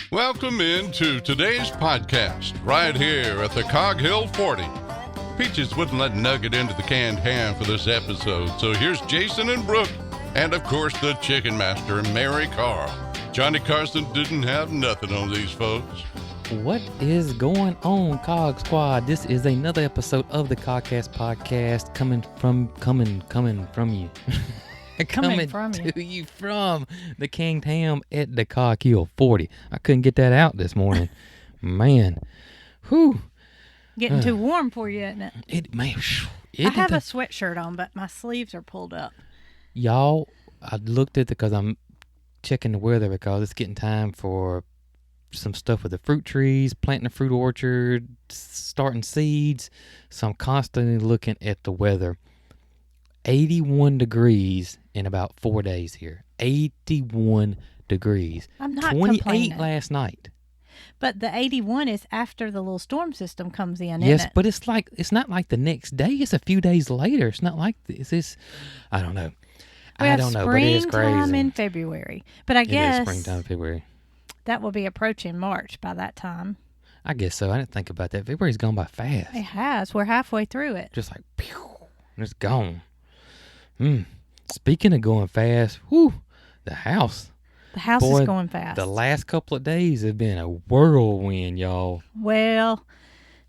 Welcome into today's podcast, right here at the Cog Hill 40. Peaches wouldn't let Nugget into the canned ham for this episode, so here's Jason and Brooke, and of course the Chicken Master, Marycarl. Johnny Carson didn't have nothing on these folks. What is going on, Cog Squad? This is another episode of the Cogcast podcast coming from you. coming to you from the canned ham at the Cog Hill 40. I couldn't get that out this morning. Man. Whew. Getting too warm for you, isn't it? I have a sweatshirt on, but my sleeves are pulled up. Y'all, I looked at because I'm checking the weather because it's getting time for some stuff with the fruit trees, planting a fruit orchard, starting seeds. So I'm constantly looking at the weather. 81 degrees in about 4 days here. 81 degrees. I'm not 28 complaining. Last night. But the 81 is after the little storm system comes in, Yes, isn't it? but it's not like the next day. It's a few days later. It's not like this. I don't know. We I have don't know, but it is springtime crazy. in February. But I It is guess springtime, February. that will be approaching March by that time. I guess so. I didn't think about that. February's gone by fast. It has. We're halfway through it. Just like, pew, and it's gone. Speaking of going fast, the house. The house Boy, is going fast. The last couple of days have been a whirlwind, y'all. Well,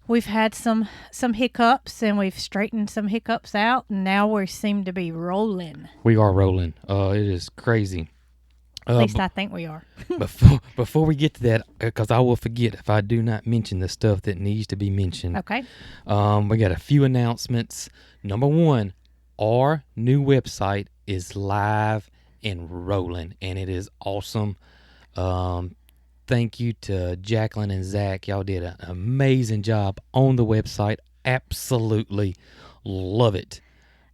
we've had some hiccups, and we've straightened some hiccups out, and now we seem to be rolling. We are rolling. It is crazy. At least I think we are. Before we get to that, because I will forget if I do not mention the stuff that needs to be mentioned. Okay. We got a few announcements. Number one, our new website is live and rolling, and it is awesome. Thank you to Jacqueline and Zach. Y'all did an amazing job on the website. Absolutely love it.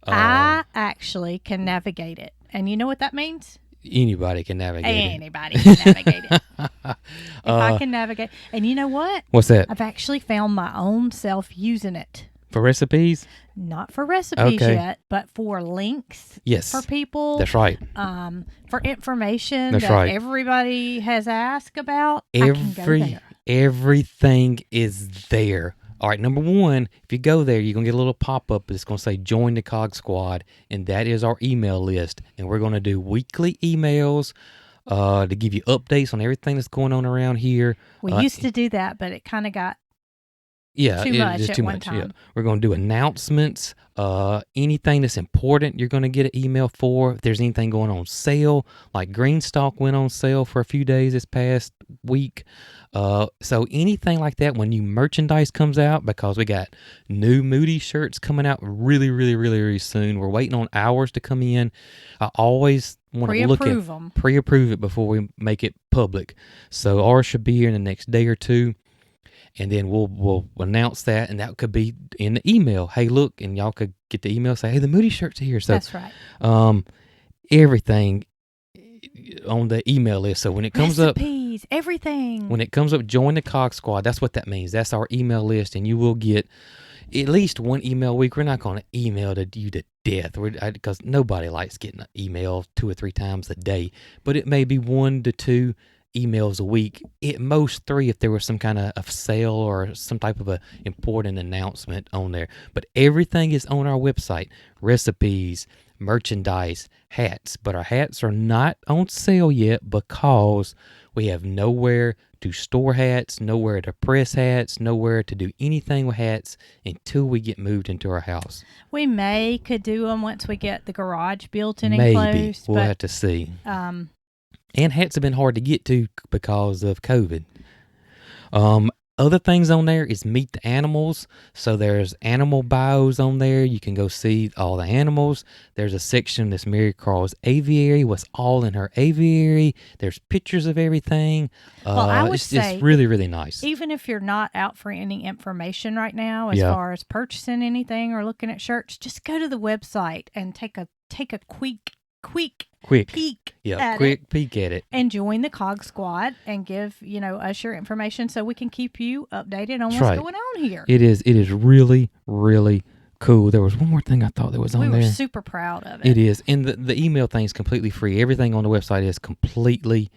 I actually can navigate it. And you know what that means? Anybody can navigate it. Anybody can navigate it. If I can navigate. And you know what? What's that? I've actually found my own self using it. For recipes? Not for recipes Okay. yet, but for links. Yes. For people. That's right. For information That's that right. everybody has asked about. I can go there. Everything is there. All right, number one, if you go there, you're going to get a little pop-up that's going to say Join the Cog Squad, and that is our email list. And we're going to do weekly emails to give you updates on everything that's going on around here. We used to do that, but it kind of got Yeah, too much it's at too one much. time. Yeah. We're going to do announcements. Anything that's important, you're going to get an email for. If there's anything going on sale, like Greenstock went on sale for a few days this past week. So anything like that, when new merchandise comes out, because we got new Moody shirts coming out really, really, really, really soon. We're waiting on ours to come in. I always want to look at pre-approve it before we make it public. So ours should be here in the next day or two. And then we'll announce that, and that could be in the email. Hey, look, and y'all could get the email, say, hey, the Moody shirt's here. So that's right. Everything on the email list. So when it comes Recipes, everything. When it comes up, join the Cog Squad. That's what that means. That's our email list, and you will get at least one email a week. We're not going to email you to death, because nobody likes getting an email 2 or 3 times a day. But it may be 1 to 2 emails a week, at most 3 if there was some kind of sale or some type of a important announcement on there. But everything is on our website: recipes, merchandise, hats. But our hats are not on sale yet because we have nowhere to store hats, nowhere to press hats, nowhere to do anything with hats until we get moved into our house. We could do them once we get the garage built and Maybe. enclosed. We'll have to see. And hats have been hard to get to because of COVID. Other things on there is Meet the Animals. So there's animal bios on there. You can go see all the animals. There's a section that's Marycarl's aviary, what's all in her aviary. There's pictures of everything. Well, I would say it's really, really nice. Even if you're not out for any information right now, as far as purchasing anything or looking at shirts, just go to the website and take a quick peek at it and join the Cog Squad and give us your information so we can keep you updated on what's going on here. It is really, really cool. There was one more thing I thought that was on there. We were super proud of it. It is. And the email thing is completely free. Everything on the website is completely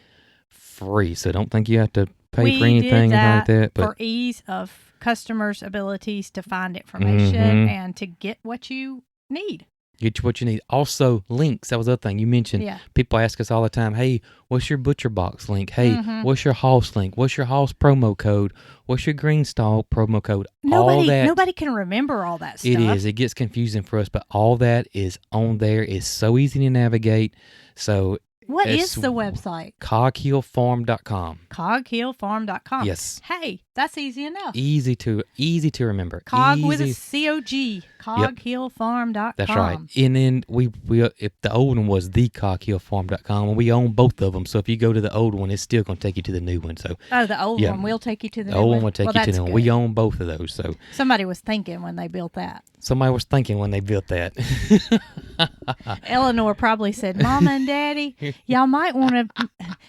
free. So don't think you have to pay for anything like that. But for ease of customers' abilities to find information and to get what you need. Get you what you need. Also, links. That was the other thing you mentioned. Yeah. People ask us all the time, hey, what's your butcher box link? Hey, what's your house link? What's your house promo code? What's your green stall promo code? Nobody can remember all that stuff. It is. It gets confusing for us, but all that is on there. It's so easy to navigate. So what is the website? coghillfarm.com. coghillfarm.com. Yes. Hey, that's easy enough. Easy to remember. Cog with a C-O-G. coghillfarm.com. That's right. And then we if the old one was the coghillfarm.com, and we own both of them. So if you go to the old one, it's still going to take you to the new one. So the old one will take you to the new one. The old one will take you to the new one. We own both of those. So somebody was thinking when they built that. Eleanor probably said, Mama and Daddy, y'all might want to.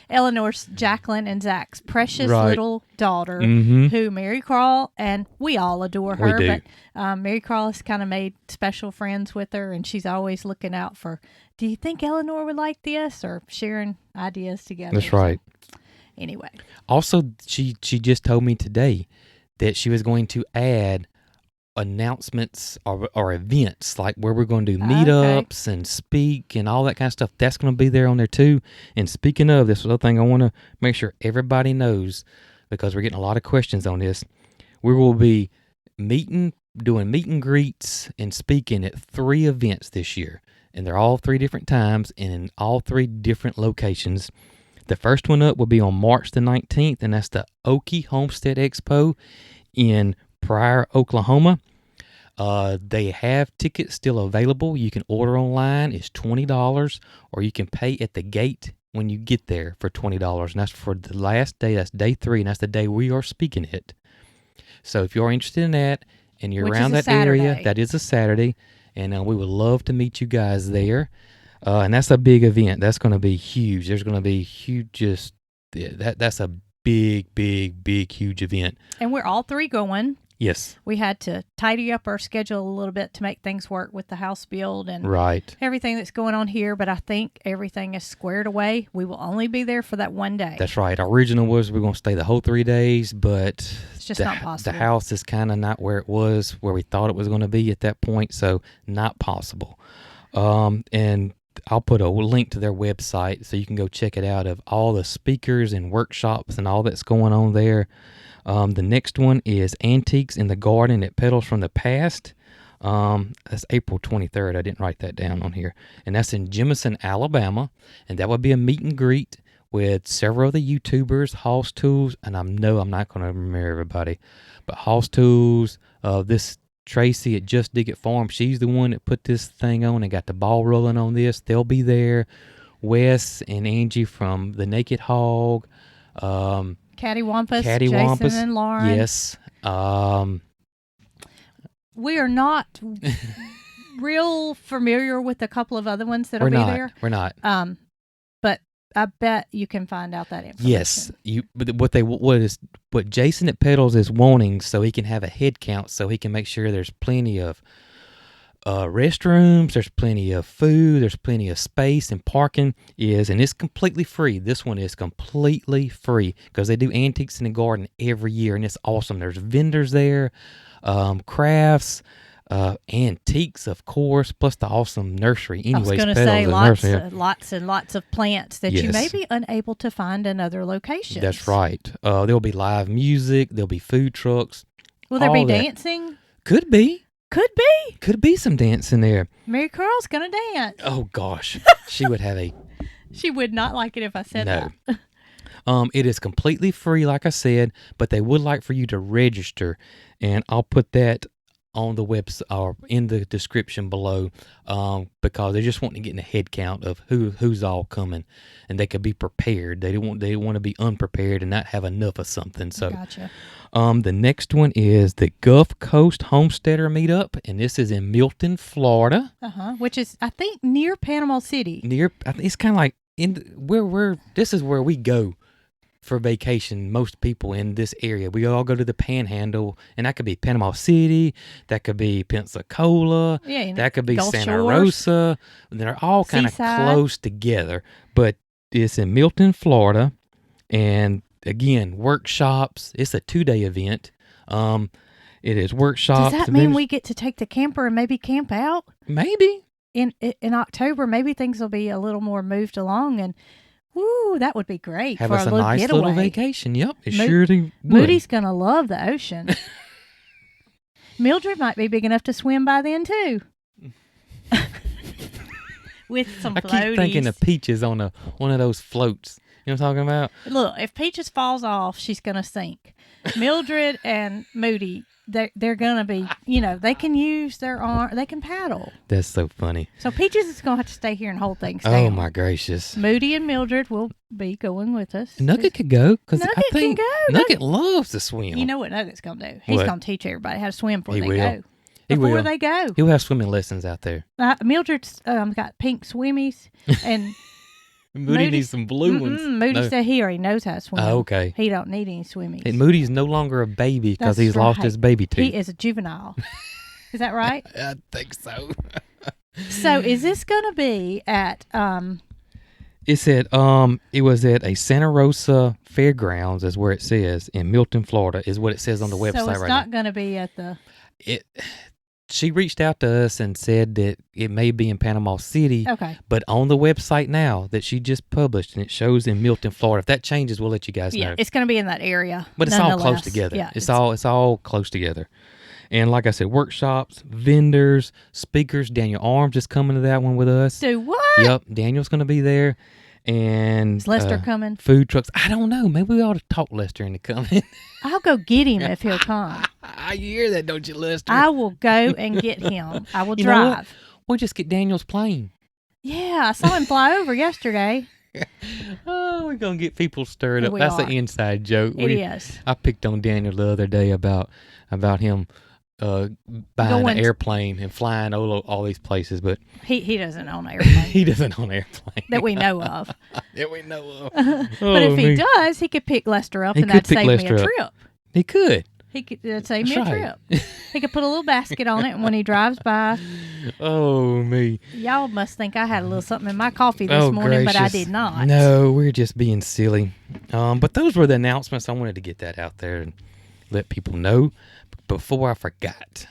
Eleanor's Jacqueline and Zach's precious little daughter, who Marycarl, and we all adore her, but Marycarl has kind of made special friends with her, and she's always looking out for, do you think Eleanor would like this, or sharing ideas together. That's right. Anyway. Also, she just told me today that she was going to add announcements or events, like where we're going to do meetups and speak and all that kind of stuff. That's going to be there on there too. And speaking of, this is another thing I want to make sure everybody knows, because we're getting a lot of questions on this. We will be doing meet and greets and speaking at 3 events this year, and they're all 3 different times and in all 3 different locations. The first one up will be on March the 19th, and that's the Okie Homestead Expo in Pryor, Oklahoma. They have tickets still available. You can order online. It's $20, or you can pay at the gate when you get there for $20. And that's for the last day. That's day 3, and that's the day we are speaking it. So if you're interested in that and you're around that area, that is a Saturday, and we would love to meet you guys there. And that's a big event. That's going to be huge. There's going to be huge. That's a big, huge event. And we're all 3 going. Yes. We had to tidy up our schedule a little bit to make things work with the house build and everything that's going on here, but I think everything is squared away. We will only be there for that one day. That's right. Our original was we're going to stay the whole 3 days, but it's just not possible. The house is kind of not where it was, where we thought it was going to be at that point, so not possible. And I'll put a link to their website so you can go check it out, of all the speakers and workshops and all that's going on there. The next one is Antiques in the Garden at Petals from the Past. That's April 23rd. I didn't write that down on here. And that's in Jemison, Alabama. And that would be a meet and greet with several of the YouTubers, Hoss Tools, and I'm not going to remember everybody, but Hoss Tools, this Tracy at Just Dig It Farm, she's the one that put this thing on and got the ball rolling on this. They'll be there. Wes and Angie from The Naked Hog. Cattywampus, Jason and Lauren. Yes. We are not real familiar with a couple of other ones that'll be there. We're not. But I bet you can find out that information. Yes. What Jason at Petals is wanting, so he can have a head count, so he can make sure there's plenty of restrooms, there's plenty of food, there's plenty of space and parking, and it's completely free. This one is completely free because they do Antiques in the Garden every year, and it's awesome. There's vendors there, crafts, antiques, of course, plus the awesome nursery. Anyways, I was going to say lots and lots of plants that you may be unable to find in other locations. That's right. There'll be live music. There'll be food trucks. Will there be dancing? Could be. Could be some dancing there. Marycarl's going to dance. Oh, gosh. She would have a... She would not like it if I said that. It is completely free, like I said, but they would like for you to register, and I'll put that on the website or in the description below, because they just want to get in a head count of who's all coming, and they could be prepared. They want to be unprepared and not have enough of something. So, gotcha. The next one is the Gulf Coast Homesteader Meetup, and this is in Milton, Florida. Which is, I think, near Panama City. It's kind of like this is where we go for vacation. Most people in this area, we all go to the Panhandle, and that could be Panama City, that could be Pensacola, that could be Gulf Santa Shores. Rosa. They're all kind of close together, but it's in Milton, Florida, and again, workshops. It's a 2-day event. It is workshops. Does that mean we get to take the camper and maybe camp out? Maybe. In October, maybe things will be a little more moved along, and woo, that would be great. Have for us a little nice getaway. little vacation. Yep, it surely would. Moody's going to love the ocean. Mildred might be big enough to swim by then, too. With some floaties. I keep thinking of Peaches on one of those floats. You know what I'm talking about? Look, if Peaches falls off, she's going to sink. Mildred and Moody, they're going to be, they can use their arm. They can paddle. That's so funny. So Peaches is going to have to stay here and hold things down. Oh, my gracious. Moody and Mildred will be going with us. Nugget could go. Because I think can go. Nugget loves to swim. You know what Nugget's going to do? He's going to teach everybody how to swim before they go. He Before will. they go. He'll have swimming lessons out there. Mildred's got pink swimmies, and Moody needs some blue ones. Moody said he already knows how to swim. Oh, okay. He don't need any swimmies. And Moody's no longer a baby because he's lost his baby tooth. He is a juvenile. Is that right? I think so. So is this going to be at... It said it was at a Santa Rosa Fairgrounds, is where it says, in Milton, Florida, is what it says on the website right now. So it's not going to be at the... She reached out to us and said that it may be in Panama City. Okay. But on the website now that she just published, and it shows in Milton, Florida. If that changes, we'll let you guys know. Yeah, it's going to be in that area. But it's all close together. Yeah, it's all close together. And like I said, workshops, vendors, speakers. Daniel Arms is coming to that one with us. Do what? Yep, Daniel's going to be there. And is Lester coming? Food trucks. I don't know. Maybe we ought to talk Lester into coming. I'll go get him if he'll come. You hear that, don't you, Lester? I will go and get him. I will drive. We'll just get Daniel's plane. Yeah, I saw him fly over yesterday. Oh, we're going to get people stirred up. We That's are. an inside joke. It is. I picked on Daniel the other day about him buying an airplane and flying all these places, but he doesn't own an airplane. He doesn't own an airplane that we know of. That we know of. But if he does, he could pick Lester up, and that'd save me a trip. He could. He could save me a trip. He could put a little basket on it, and when he drives by. Oh, me. Y'all must think I had a little something in my coffee this morning, gracious. But I did not. No, we're just being silly. But those were the announcements. I wanted to get that out there and let people know before I forgot.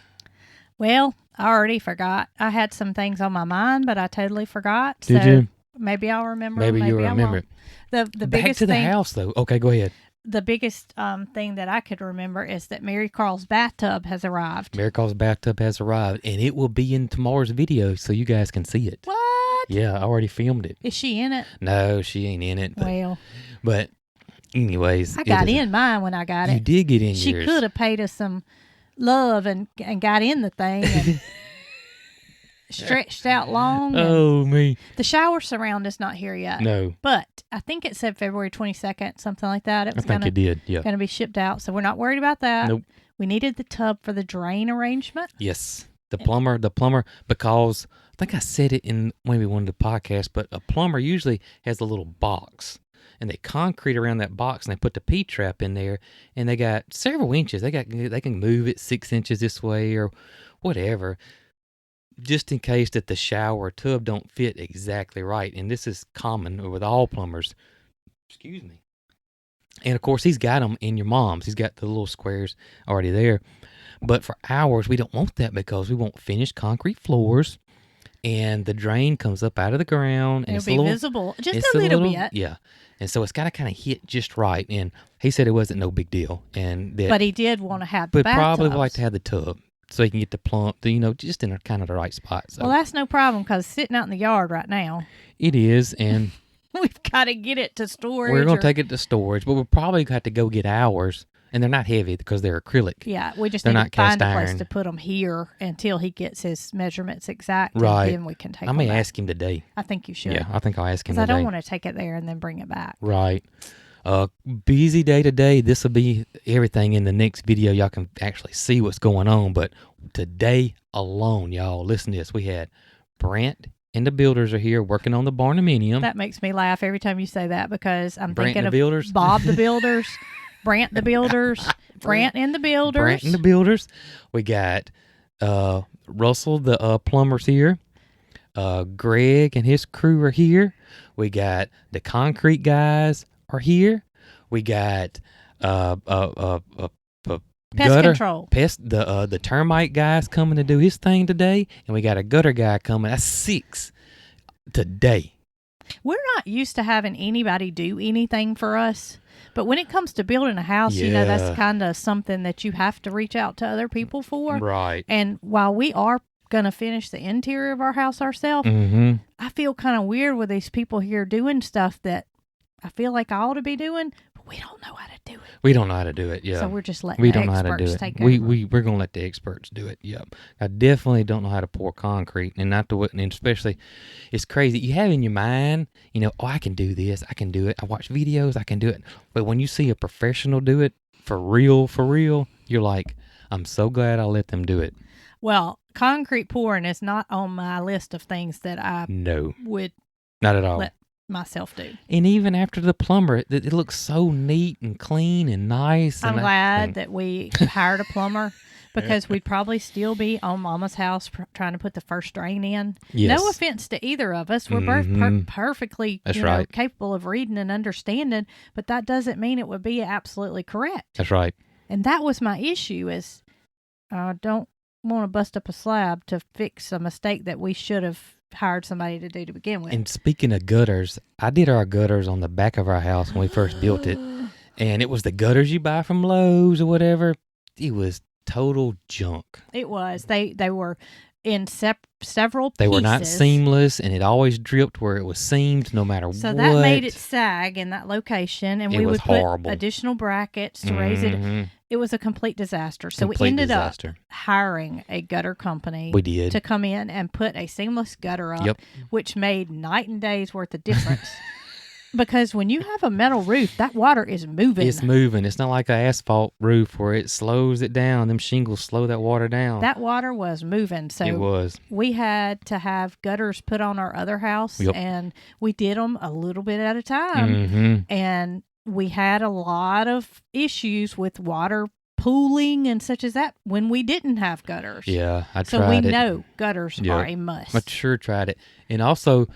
Well, I already forgot. I had some things on my mind, but I totally forgot. Did you? Maybe I'll remember. Maybe you'll remember it. The Back biggest to the thing, house, though. Okay, go ahead. The biggest thing that I could remember is that Marycarl's bathtub has arrived. Marycarl's bathtub has arrived, and it will be in tomorrow's video, so you guys can see it. What? Yeah, I already filmed it. Is she in it? No, she ain't in it. But anyways. I got in mine when I got it. You did get in yours. She could have paid us some love and got in the thing and stretched out long. Oh, me. The shower surround is not here yet. No. But I think it said February 22nd, something like that. It was it did, yeah. Going to be shipped out, so we're not worried about that. Nope. We needed the tub for the drain arrangement. Yes. The plumber, because I think I said it in maybe one of the podcasts, but a plumber usually has a little box. And they concrete around that box, and they put the P-trap in there, and they got several inches. They can move it 6 inches this way or whatever, just in case that the shower tub don't fit exactly right. And this is common with all plumbers. Excuse me. And of course, he's got them in your mom's. He's got the little squares already there. But for ours, we don't want that because we want finished concrete floors. And the drain comes up out of the ground. And it'll be visible just a little bit. Yeah. And so it's got to kind of hit just right. And he said it wasn't no big deal. But he did want to have the bathtubs. But probably would like to have the tub so he can get the plump, just in kind of the right spot. So. Well, that's no problem because it's sitting out in the yard right now. It is. And we've got to get it to storage. We're going to take it to storage, but we'll probably have to go get ours. And they're not heavy because they're acrylic. Yeah, we just need to find a place to put them here until he gets his measurements exact. Right. And then we can take them I may back. ask him today. I think you should. Yeah, I think I'll ask him today. Because I don't want to take it there and then bring it back. Right. Busy day today. This will be everything in the next video. Y'all can actually see what's going on. But today alone, y'all, listen to this. We had Brent and the builders are here working on the barnuminium. That makes me laugh every time you say that because I'm Brent thinking of builders. Bob the Builders, Brant the Builders, Brant and the Builders. Brant and the Builders. We got Russell, the plumber's here. Greg and his crew are here. We got the concrete guys are here. We got Pest gutter control. The termite guy's coming to do his thing today, and we got a gutter guy coming. That's 6 today. We're not used to having anybody do anything for us, but when it comes to building a house, that's kind of something that you have to reach out to other people for. Right. And while we are going to finish the interior of our house ourselves, I feel kind of weird with these people here doing stuff that I feel like I ought to be doing, but we don't know how to do it. We don't know how to do it, yeah. So we're just letting the experts take over. We're going to let the experts do it, yep. I definitely don't know how to pour concrete, and especially, it's crazy. You have in your mind, I can do this, I can do it. I watch videos, I can do it. But when you see a professional do it, for real, you're like, I'm so glad I let them do it. Well, concrete pouring is not on my list of things that I would not at all let myself do. And even after the plumber, it looks so neat and clean and nice. I'm glad that we hired a plumber because we'd probably still be on Mama's house trying to put the first drain in. Yes. No offense to either of us. We're both perfectly capable of reading and understanding, but that doesn't mean it would be absolutely correct. That's right. And that was my issue is I don't want to bust up a slab to fix a mistake that we should have hired somebody to do to begin with. And speaking of gutters, I did our gutters on the back of our house when we first built it. And it was the gutters you buy from Lowe's or whatever. It was total junk. It was. They were in several pieces. They were not seamless, and it always dripped where it was seamed no matter what. So that made it sag in that location, and we would put additional brackets to raise it. It was a complete disaster. So we ended up hiring a gutter company to come in and put a seamless gutter up, which made night and day's worth of difference. Because when you have a metal roof, that water is moving. It's moving. It's not like an asphalt roof where it slows it down. Them shingles slow that water down. That water was moving. So it was. We had to have gutters put on our other house, and we did them a little bit at a time. And we had a lot of issues with water pooling and such as that when we didn't have gutters. Yeah, I tried it. So we know gutters are a must. I sure tried it. And also,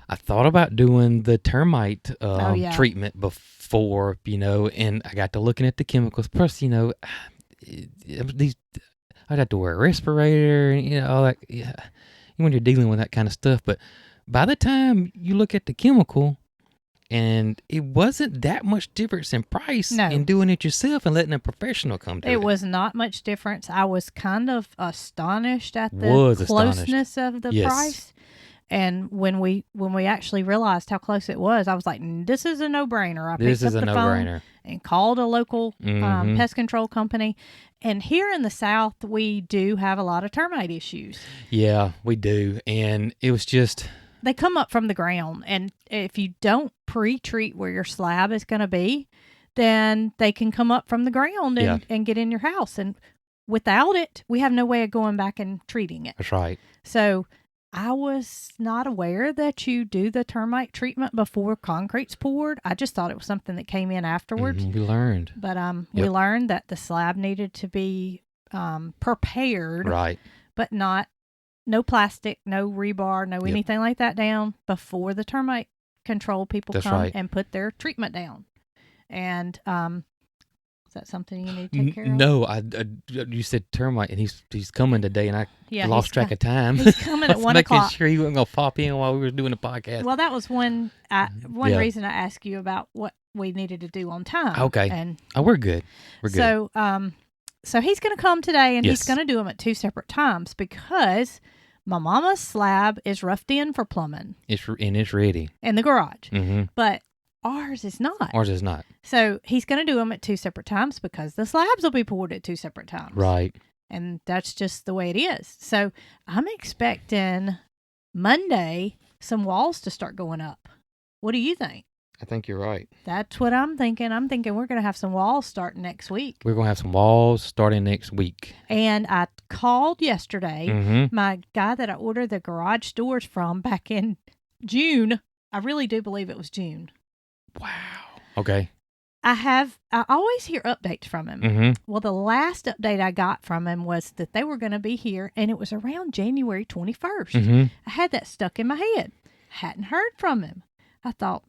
I thought about doing the termite treatment before, and I got to looking at the chemicals. Plus, I'd have to wear a respirator and, all that. Yeah, when you're dealing with that kind of stuff. But by the time you look at the chemical, and it wasn't that much difference in price in doing it yourself and letting a professional come do it. It was not much difference. I was kind of astonished at the closeness of the price. And when we actually realized how close it was, I was like, this is a no-brainer. I picked up the phone and called a local pest control company. And here in the South, we do have a lot of termite issues. Yeah, we do. And it was just... They come up from the ground. And if you don't pre-treat where your slab is going to be, then they can come up from the ground and get in your house. And without it, we have no way of going back and treating it. That's right. So... I was not aware that you do the termite treatment before concrete's poured. I just thought it was something that came in afterwards. We learned. But we learned that the slab needed to be prepared. Right. But no plastic, no rebar, no anything like that down before the termite control people come and put their treatment down. And is that something you need to take care of? No, you said termite, and he's coming today, and I lost track of time. He's coming at 1 o'clock. Making sure he wasn't going to pop in while we were doing the podcast. Well, that was one reason I asked you about what we needed to do on time. Okay. And we're good. We're good. So he's going to come today, and he's going to do them at 2 separate times because my mama's slab is roughed in for plumbing. It's ready. In the garage. But ours is not. Ours is not. So he's going to do them at 2 separate times because the slabs will be poured at 2 separate times. Right. And that's just the way it is. So I'm expecting Monday some walls to start going up. What do you think? I think you're right. That's what I'm thinking. I'm thinking we're going to have some walls starting next week. We're going to have some walls starting next week. And I called yesterday. My guy that I ordered the garage doors from back in June. I really do believe it was June. Wow. Okay. I always hear updates from him. Well, the last update I got from him was that they were going to be here, and it was around January 21st. I had that stuck in my head. Hadn't heard from him. I thought,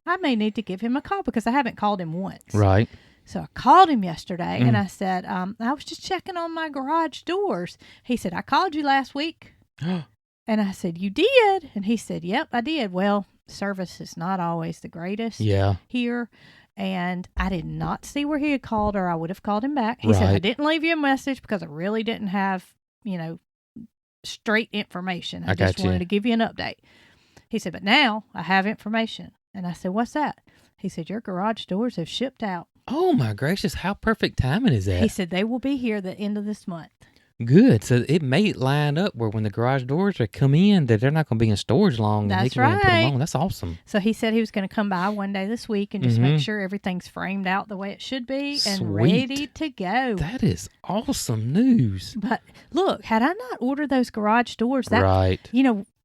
I may need to give him a call because I haven't called him once. Right. So I called him yesterday and I said, I was just checking on my garage doors. He said, I called you last week. And I said, you did? And he said, yep, I did. Well, service is not always the greatest here. And I did not see where he had called or I would have called him back. He said, I didn't leave you a message because I really didn't have, straight information. I just wanted to give you an update. He said, but now I have information. And I said, what's that? He said, your garage doors have shipped out. Oh, my gracious. How perfect timing is that? He said, they will be here the end of this month. Good. So it may line up where when the garage doors are come in, that they're not going to be in storage long. That's and he can right. Put them on. That's awesome. So he said he was going to come by one day this week and just make sure everything's framed out the way it should be and ready to go. That is awesome news. But look, had I not ordered those garage doors,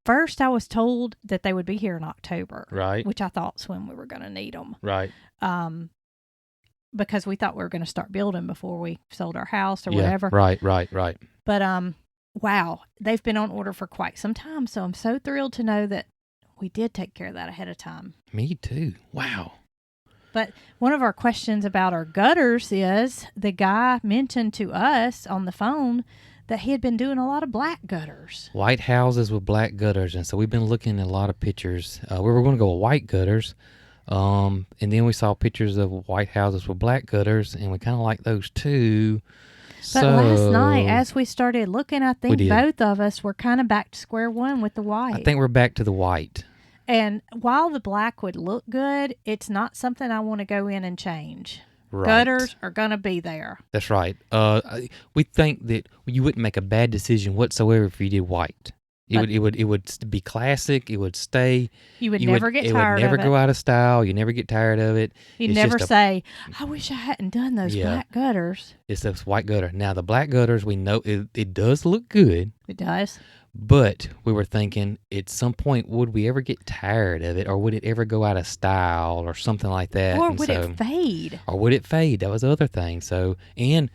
first I was told that they would be here in October. Right. Which I thought's when we were going to need them. Right. Because we thought we were going to start building before we sold our house or whatever. Right. But, wow, they've been on order for quite some time. So I'm so thrilled to know that we did take care of that ahead of time. Me too. Wow. But one of our questions about our gutters is the guy mentioned to us on the phone that he had been doing a lot of black gutters. White houses with black gutters. And so we've been looking at a lot of pictures. We were going to go with white gutters. And then we saw pictures of white houses with black gutters, and we kind of like those too. But last night, as we started looking, I think both of us were kind of back to square one with the white. I think we're back to the white. And while the black would look good, it's not something I want to go in and change. Right. Gutters are going to be there. That's right. We think that you wouldn't make a bad decision whatsoever if you did white. It would be classic. It would stay. You would never get tired of it. It would never go out of style. You never get tired of it. You'd never say, I wish I hadn't done those black gutters. It's this white gutter. Now, the black gutters, we know it does look good. It does. But we were thinking at some point, would we ever get tired of it? Or would it ever go out of style or something like that? Or would it fade? Or would it fade? That was the other thing. So, and,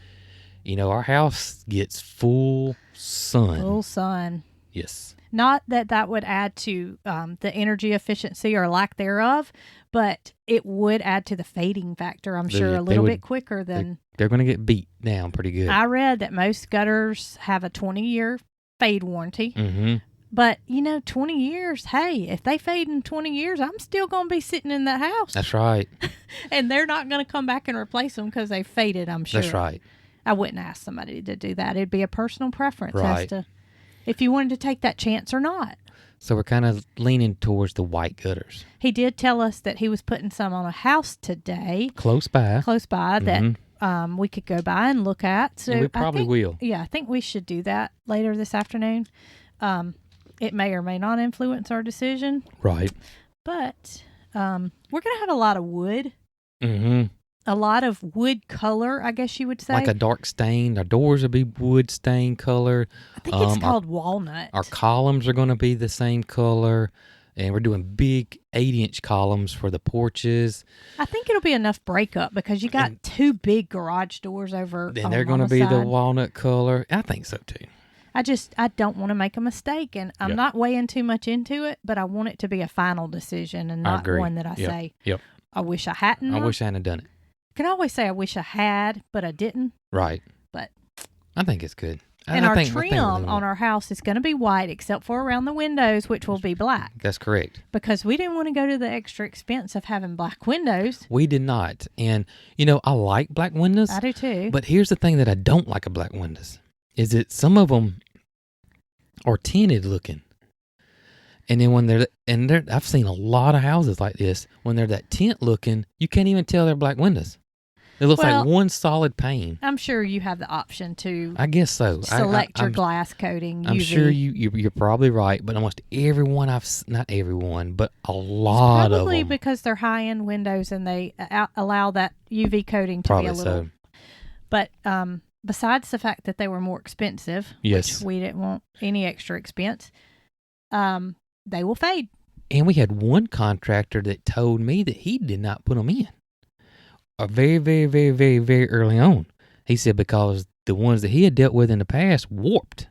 our house gets full sun. Full sun. Yes. Not that would add to the energy efficiency or lack thereof, but it would add to the fading factor, I'm sure, a little bit quicker than... They're going to get beat down pretty good. I read that most gutters have a 20-year fade warranty. Mm-hmm. But, 20 years, hey, if they fade in 20 years, I'm still going to be sitting in that house. That's right. And they're not going to come back and replace them because they faded, I'm sure. That's right. I wouldn't ask somebody to do that. It'd be a personal preference right. as to if you wanted to take that chance or not. So we're kind of leaning towards the white gutters. He did tell us that he was putting some on a house today. Close by. That we could go by and look at. So and we probably will. Yeah, I think we should do that later this afternoon. It may or may not influence our decision. Right. But we're going to have a lot of wood. Mm-hmm. A lot of wood color, I guess you would say. Like a dark stain. Our doors will be wood stain color. I think it's called walnut. Our columns are going to be the same color. And we're doing big 8-inch columns for the porches. I think it'll be enough breakup because you got two big garage doors over. And they're going to be the walnut color. I think so too. I don't want to make a mistake, and I'm not weighing too much into it, but I want it to be a final decision and not one that I say, I wish I hadn't. I wish I hadn't done it. I can always say I wish I had, but I didn't. Right. But I think it's good. And our trim on our house is going to be white except for around the windows, which will be black. That's correct. Because we didn't want to go to the extra expense of having black windows. We did not. And, I like black windows. I do too. But here's the thing that I don't like about black windows is that some of them are tinted looking. And then when I've seen a lot of houses like this, when they're that tint looking, you can't even tell they're black windows. It looks like one solid pane. I'm sure you have the option to. I guess so. Select your glass coating. I'm UV. sure you're probably right, but almost everyone not everyone, but a lot of them. Probably because they're high-end windows and they allow that UV coating to be a little. So. But besides the fact that they were more expensive, which we didn't want any extra expense, they will fade. And we had one contractor that told me that he did not put them in. Very, very, very, very, very early on. He said because the ones that he had dealt with in the past warped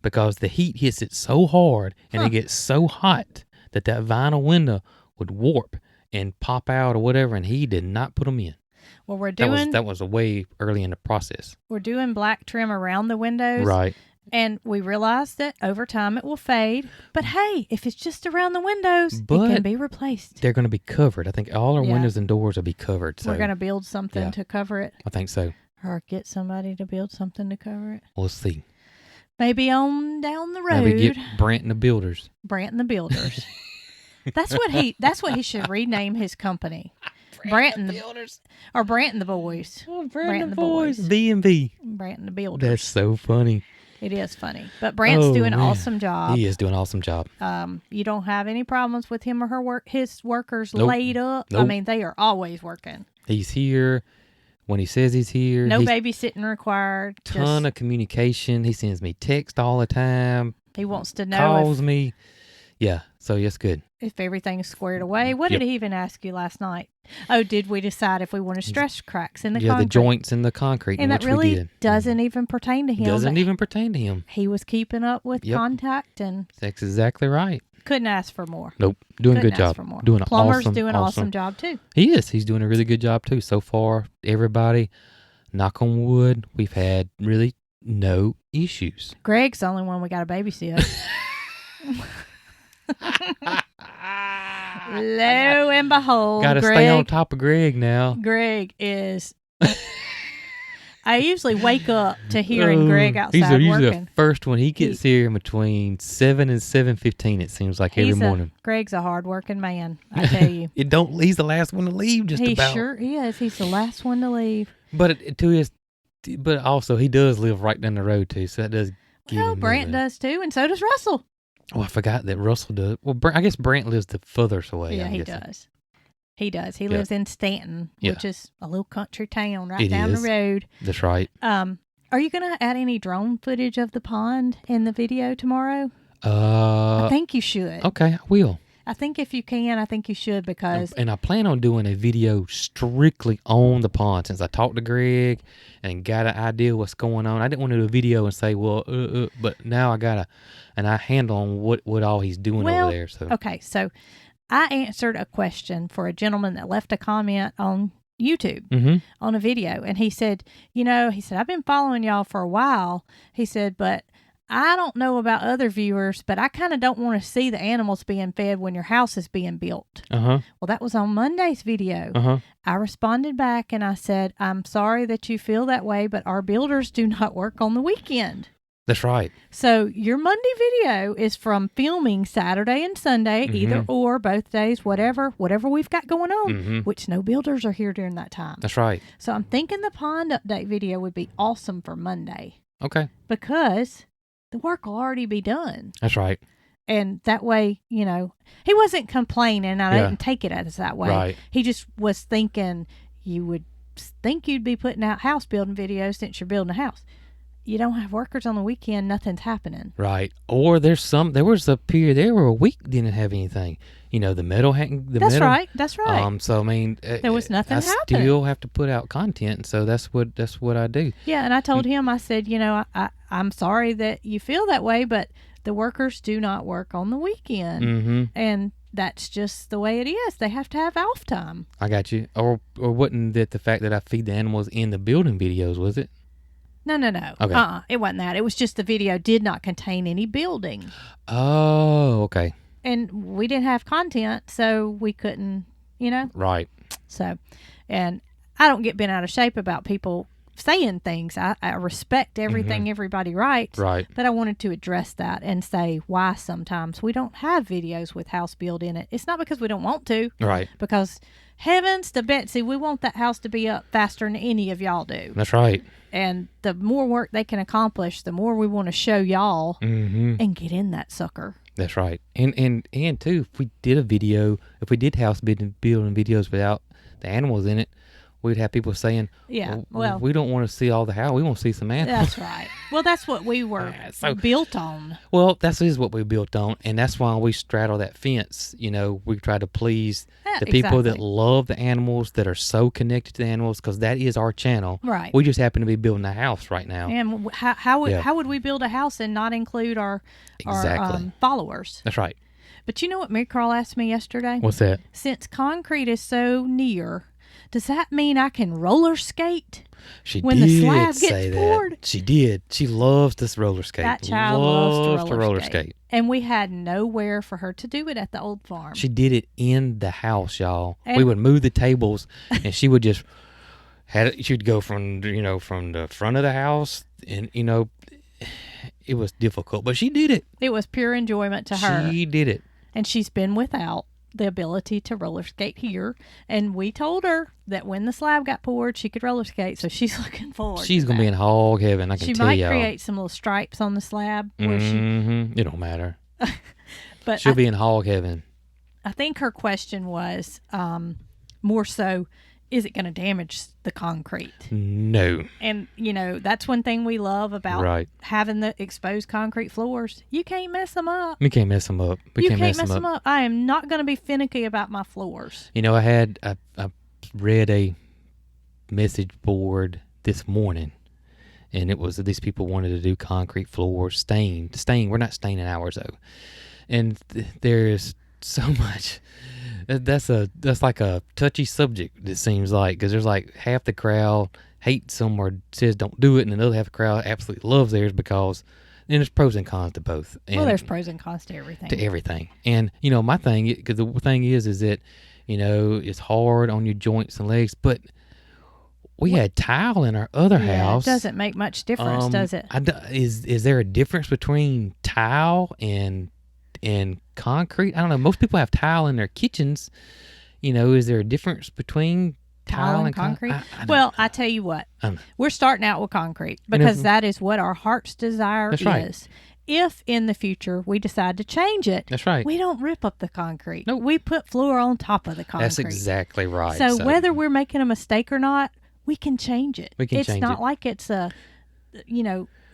because the heat hits it so hard and it gets so hot that vinyl window would warp and pop out or whatever, and he did not put them in. Well, we're doing... That was way early in the process. We're doing black trim around the windows. Right. And we realized that over time it will fade. But hey, if it's just around the windows, it can be replaced. They're going to be covered. I think all our windows and doors will be covered. So we're going to build something to cover it. I think so. Or get somebody to build something to cover it. We'll see. Maybe on down the road. Maybe get Brant and the Builders. Brant and the Builders. That's what he should rename his company. Brant and the Builders. Or Brant and the Boys. Oh, Brant and the Boys. B&B. Brant and the Builders. That's so funny. It is funny. But Brant's doing an awesome job. He is doing an awesome job. You don't have any problems with him or his workers laid up. Nope. I mean, they are always working. He's here when he says he's here. No babysitting required. Ton of communication. He sends me text all the time. He wants to know. Calls me. Yeah, so yes, good. If everything's squared away. What did he even ask you last night? Oh, did we decide if we want to stress cracks in the concrete? Yeah, the joints in the concrete. And that really doesn't even pertain to him. Doesn't even pertain to him. He was keeping up with contact and... That's exactly right. Couldn't ask for more. Nope. Doing a good job. Doing an Plumber's doing an awesome job too. He is. He's doing a really good job too. So far, everybody, knock on wood, we've had really no issues. Greg's the only one we got to babysit. Lo and behold, gotta stay on top of Greg now. Greg is. I usually wake up to hearing Greg outside he's usually working. The first one. He gets here between 7 and 7:15. It seems like every morning. Greg's a hard-working man. I tell you. He's the last one to leave. He sure is. He's the last one to leave. But also he does live right down the road too, so that does. Brant does too, and so does Russell. Oh, I forgot that Russell does. Well, I guess Brant lives the furthest away. Yeah, he does. He does. He lives in Stanton, which is a little country town down the road. That's right. Are you going to add any drone footage of the pond in the video tomorrow? I think you should. Okay, I will. I think if you can, I think you should because... And I plan on doing a video strictly on the pond since I talked to Greg and got an idea what's going on. I didn't want to do a video and say, but now I got a handle on what all he's doing over there. So. Okay, so I answered a question for a gentleman that left a comment on YouTube on a video. And he said, I've been following y'all for a while. He said, but... I don't know about other viewers, but I kind of don't want to see the animals being fed when your house is being built. Well, that was on Monday's video. I responded back and I said, I'm sorry that you feel that way, but our builders do not work on the weekend. That's right. So your Monday video is from filming Saturday and Sunday, either or, both days, whatever we've got going on, which no builders are here during that time. That's right. So I'm thinking the pond update video would be awesome for Monday. Okay. Because... the work will already be done. That's right. And that way, he wasn't complaining. I didn't take it as that way. Right. He just was thinking you would think you'd be putting out house building videos since you're building a house. You don't have workers on the weekend, nothing's happening. Right. Or there was a period there where a week didn't have anything. The metal hadn't. That's right. So I mean, there was nothing happening. I still have to put out content, so that's what I do. Yeah, and I told him, I said, I'm sorry that you feel that way, but the workers do not work on the weekend, and that's just the way it is. They have to have off time. I got you. Or wasn't that the fact that I feed the animals in the building videos? Was it? No. Okay. It wasn't that. It was just the video did not contain any building. Oh, okay. And we didn't have content, so we couldn't, Right. So, and I don't get bent out of shape about people saying things. I respect everything everybody writes. Right. But I wanted to address that and say why sometimes we don't have videos with house build in it. It's not because we don't want to. Right. Because heavens to Betsy, we want that house to be up faster than any of y'all do. That's right. And the more work they can accomplish, the more we want to show y'all and get in that sucker. That's right. And too, if we did house building videos without the animals in it, we'd have people saying, well, we don't want to see all the house. We want to see some animals. That's right. Well, that's what we were built on. Well, that is what we built on. And that's why we straddle that fence. We try to please the people that love the animals, that are so connected to the animals, because that is our channel. Right. We just happen to be building a house right now. And how would we build a house and not include our followers? That's right. But you know what Marycarl asked me yesterday? What's that? Since concrete is so near, does that mean I can roller skate? She when did the slab say gets that. poured? She did. She loves this roller skate. That child loves to roller skate. skate. And we had nowhere for her to do it at the old farm. She did it in the house, y'all. And we would move the tables, and she would just she'd go from the front of the house, and it was difficult, but she did it. It was pure enjoyment to her. She did it, and she's been without the ability to roller skate here, and we told her that when the slab got poured she could roller skate, so she's looking forward. She's gonna be in hog heaven. I can tell you. She might create some little stripes on the slab where it don't matter. But she'll be in hog heaven. I think her question was more so, is it going to damage the concrete? No. And that's one thing we love about having the exposed concrete floors. You can't mess them up. You can't mess them up. You can't mess them up. I am not going to be finicky about my floors. I read a message board this morning, and it was that these people wanted to do concrete floors, stain. We're not staining ours though, and there's so much. That's like a touchy subject. It seems like, because there's like half the crowd hates them or says don't do it, and another half the crowd absolutely loves theirs because. And there's pros and cons to both. And there's pros and cons to everything. And my thing, because the thing is that it's hard on your joints and legs. But we had tile in our other house. It doesn't make much difference, does it? Is there a difference between tile and concrete? I don't know. Most people have tile in their kitchens. Is there a difference between tile and concrete? I tell you what, we're starting out with concrete because that is what our heart's desire is. Right. If in the future we decide to change it, that's right. We don't rip up the concrete. Nope. We put floor on top of the concrete. That's exactly right. So whether we're making a mistake or not, we can change it. It's not like it's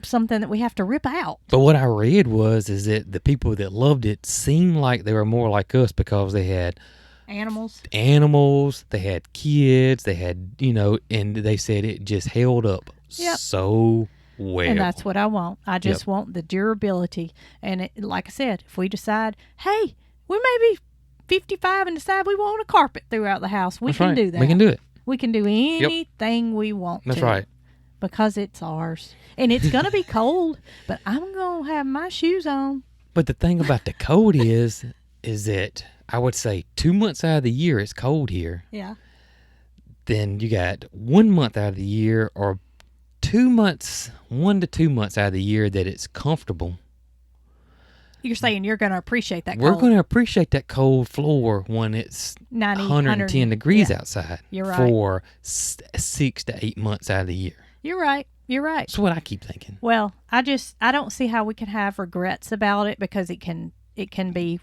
something that we have to rip out. But what I read is that the people that loved it seemed like they were more like us because they had animals, they had kids, they had, and they said it just held up so well. And that's what I want. I just want the durability. And like I said, if we decide, hey, we may be 55 and decide we want a carpet throughout the house, we can do that. We can do it. We can do anything we want That's right. Because it's ours. And it's going to be cold, but I'm going to have my shoes on. But the thing about the cold is that I would say 2 months out of the year it's cold here. Yeah. Then you got 1 month out of the year, or 2 months, 1 to 2 months out of the year that it's comfortable. You're saying you're going to appreciate that cold. We're going to appreciate that cold floor when it's 110 degrees outside. You're right. For 6 to 8 months out of the year. You're right. That's what I keep thinking. Well, I don't see how we can have regrets about it because it can be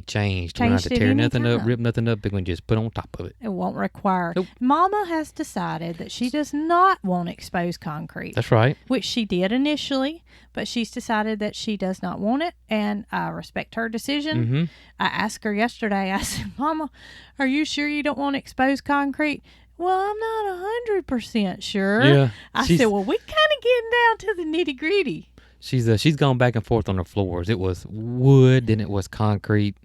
changed. We don't have to tear nothing up, rip nothing up. We can just put on top of it. It won't require. Nope. Mama has decided that she does not want exposed concrete. That's right. Which she did initially, but she's decided that she does not want it, and I respect her decision. Mm-hmm. I asked her yesterday, I said, Mama, are you sure you don't want exposed concrete? Well, I'm not 100% sure. Yeah. I said, well, we kind of getting down to the nitty gritty. She's gone back and forth on her floors. It was wood, then it was concrete,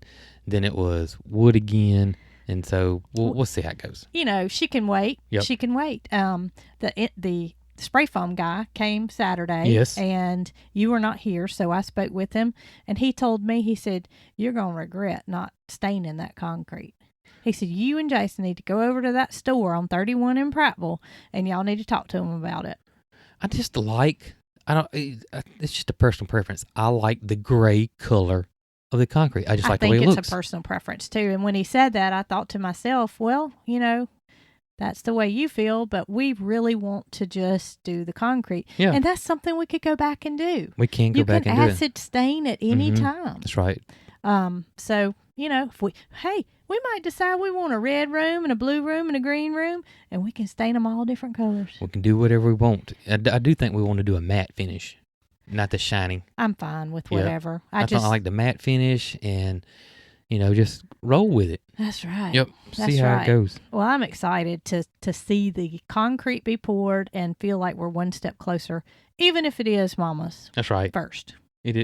then it was wood again, and so we'll see how it goes. She can wait. Yep. She can wait. The spray foam guy came Saturday. Yes. And you were not here, so I spoke with him, and he told me, he said, you're going to regret not staining that concrete. He said, you and Jason need to go over to that store on 31 in Prattville, and y'all need to talk to him about it. It's just a personal preference. I like the gray color of the concrete. I just like the way it looks. I think it's a personal preference too. And when he said that, I thought to myself, well, that's the way you feel, but we really want to just do the concrete. Yeah. And that's something we could go back and do. We can go back and do it. You can acid stain at any time. That's right. So, if we might decide we want a red room and a blue room and a green room, and we can stain them all different colors. We can do whatever we want. I do think we want to do a matte finish, not the shining. I'm fine with whatever. I like the matte finish, and just roll with it. That's right. Yep. See how it goes. Well, I'm excited to see the concrete be poured and feel like we're one step closer, even if it is Mama's. That's right. First.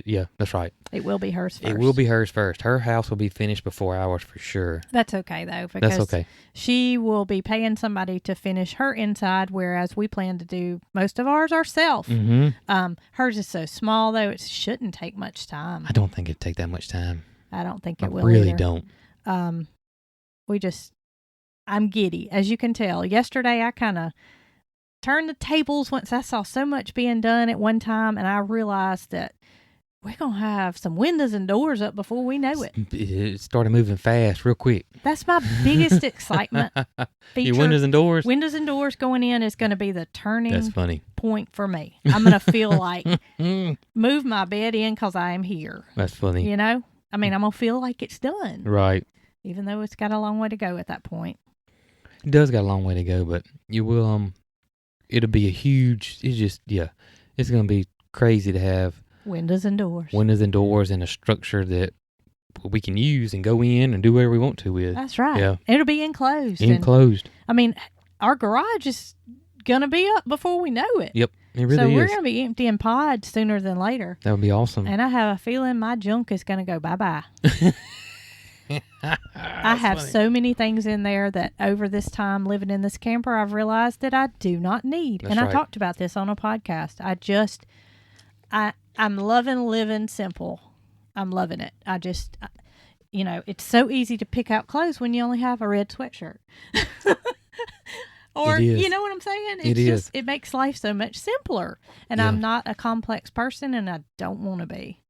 Yeah, that's right. It will be hers first. It will be hers first. Her house will be finished before ours for sure. That's okay, though, because that's okay. She will be paying somebody to finish her inside, whereas we plan to do most of ours ourselves. Mm-hmm. Hers is so small, though, it shouldn't take much time. I don't think it'd take that much time. I don't think it will really either. Don't. I'm giddy, as you can tell. Yesterday, I kind of turned the tables once I saw so much being done at one time, and I realized that we're going to have some windows and doors up before we know it. It started moving fast real quick. That's my biggest excitement. Your windows and doors? Windows and doors going in is going to be the turning That's funny. point for me. I'm going to feel like move my bed in because I am here. That's funny. You know? I mean, I'm going to feel like it's done. Right. Even though it's got a long way to go at that point. It does got a long way to go, but you will, it'll be a huge, it's going to be crazy to have windows and doors and a structure that we can use and go in and do whatever we want to with. That's right. Yeah. It'll be enclosed. I mean, our garage is going to be up before we know it. Yep. It really is. So we're going to be emptying pods sooner than later. That would be awesome. And I have a feeling my junk is going to go bye-bye. I have so many things in there that over this time living in this camper, I've realized that I do not need. That's and I right. talked about this on a podcast. I'm loving living simple. I'm loving it. It's so easy to pick out clothes when you only have a red sweatshirt. Or, you know what I'm saying? It makes life so much simpler. And I'm not a complex person, and I don't want to be.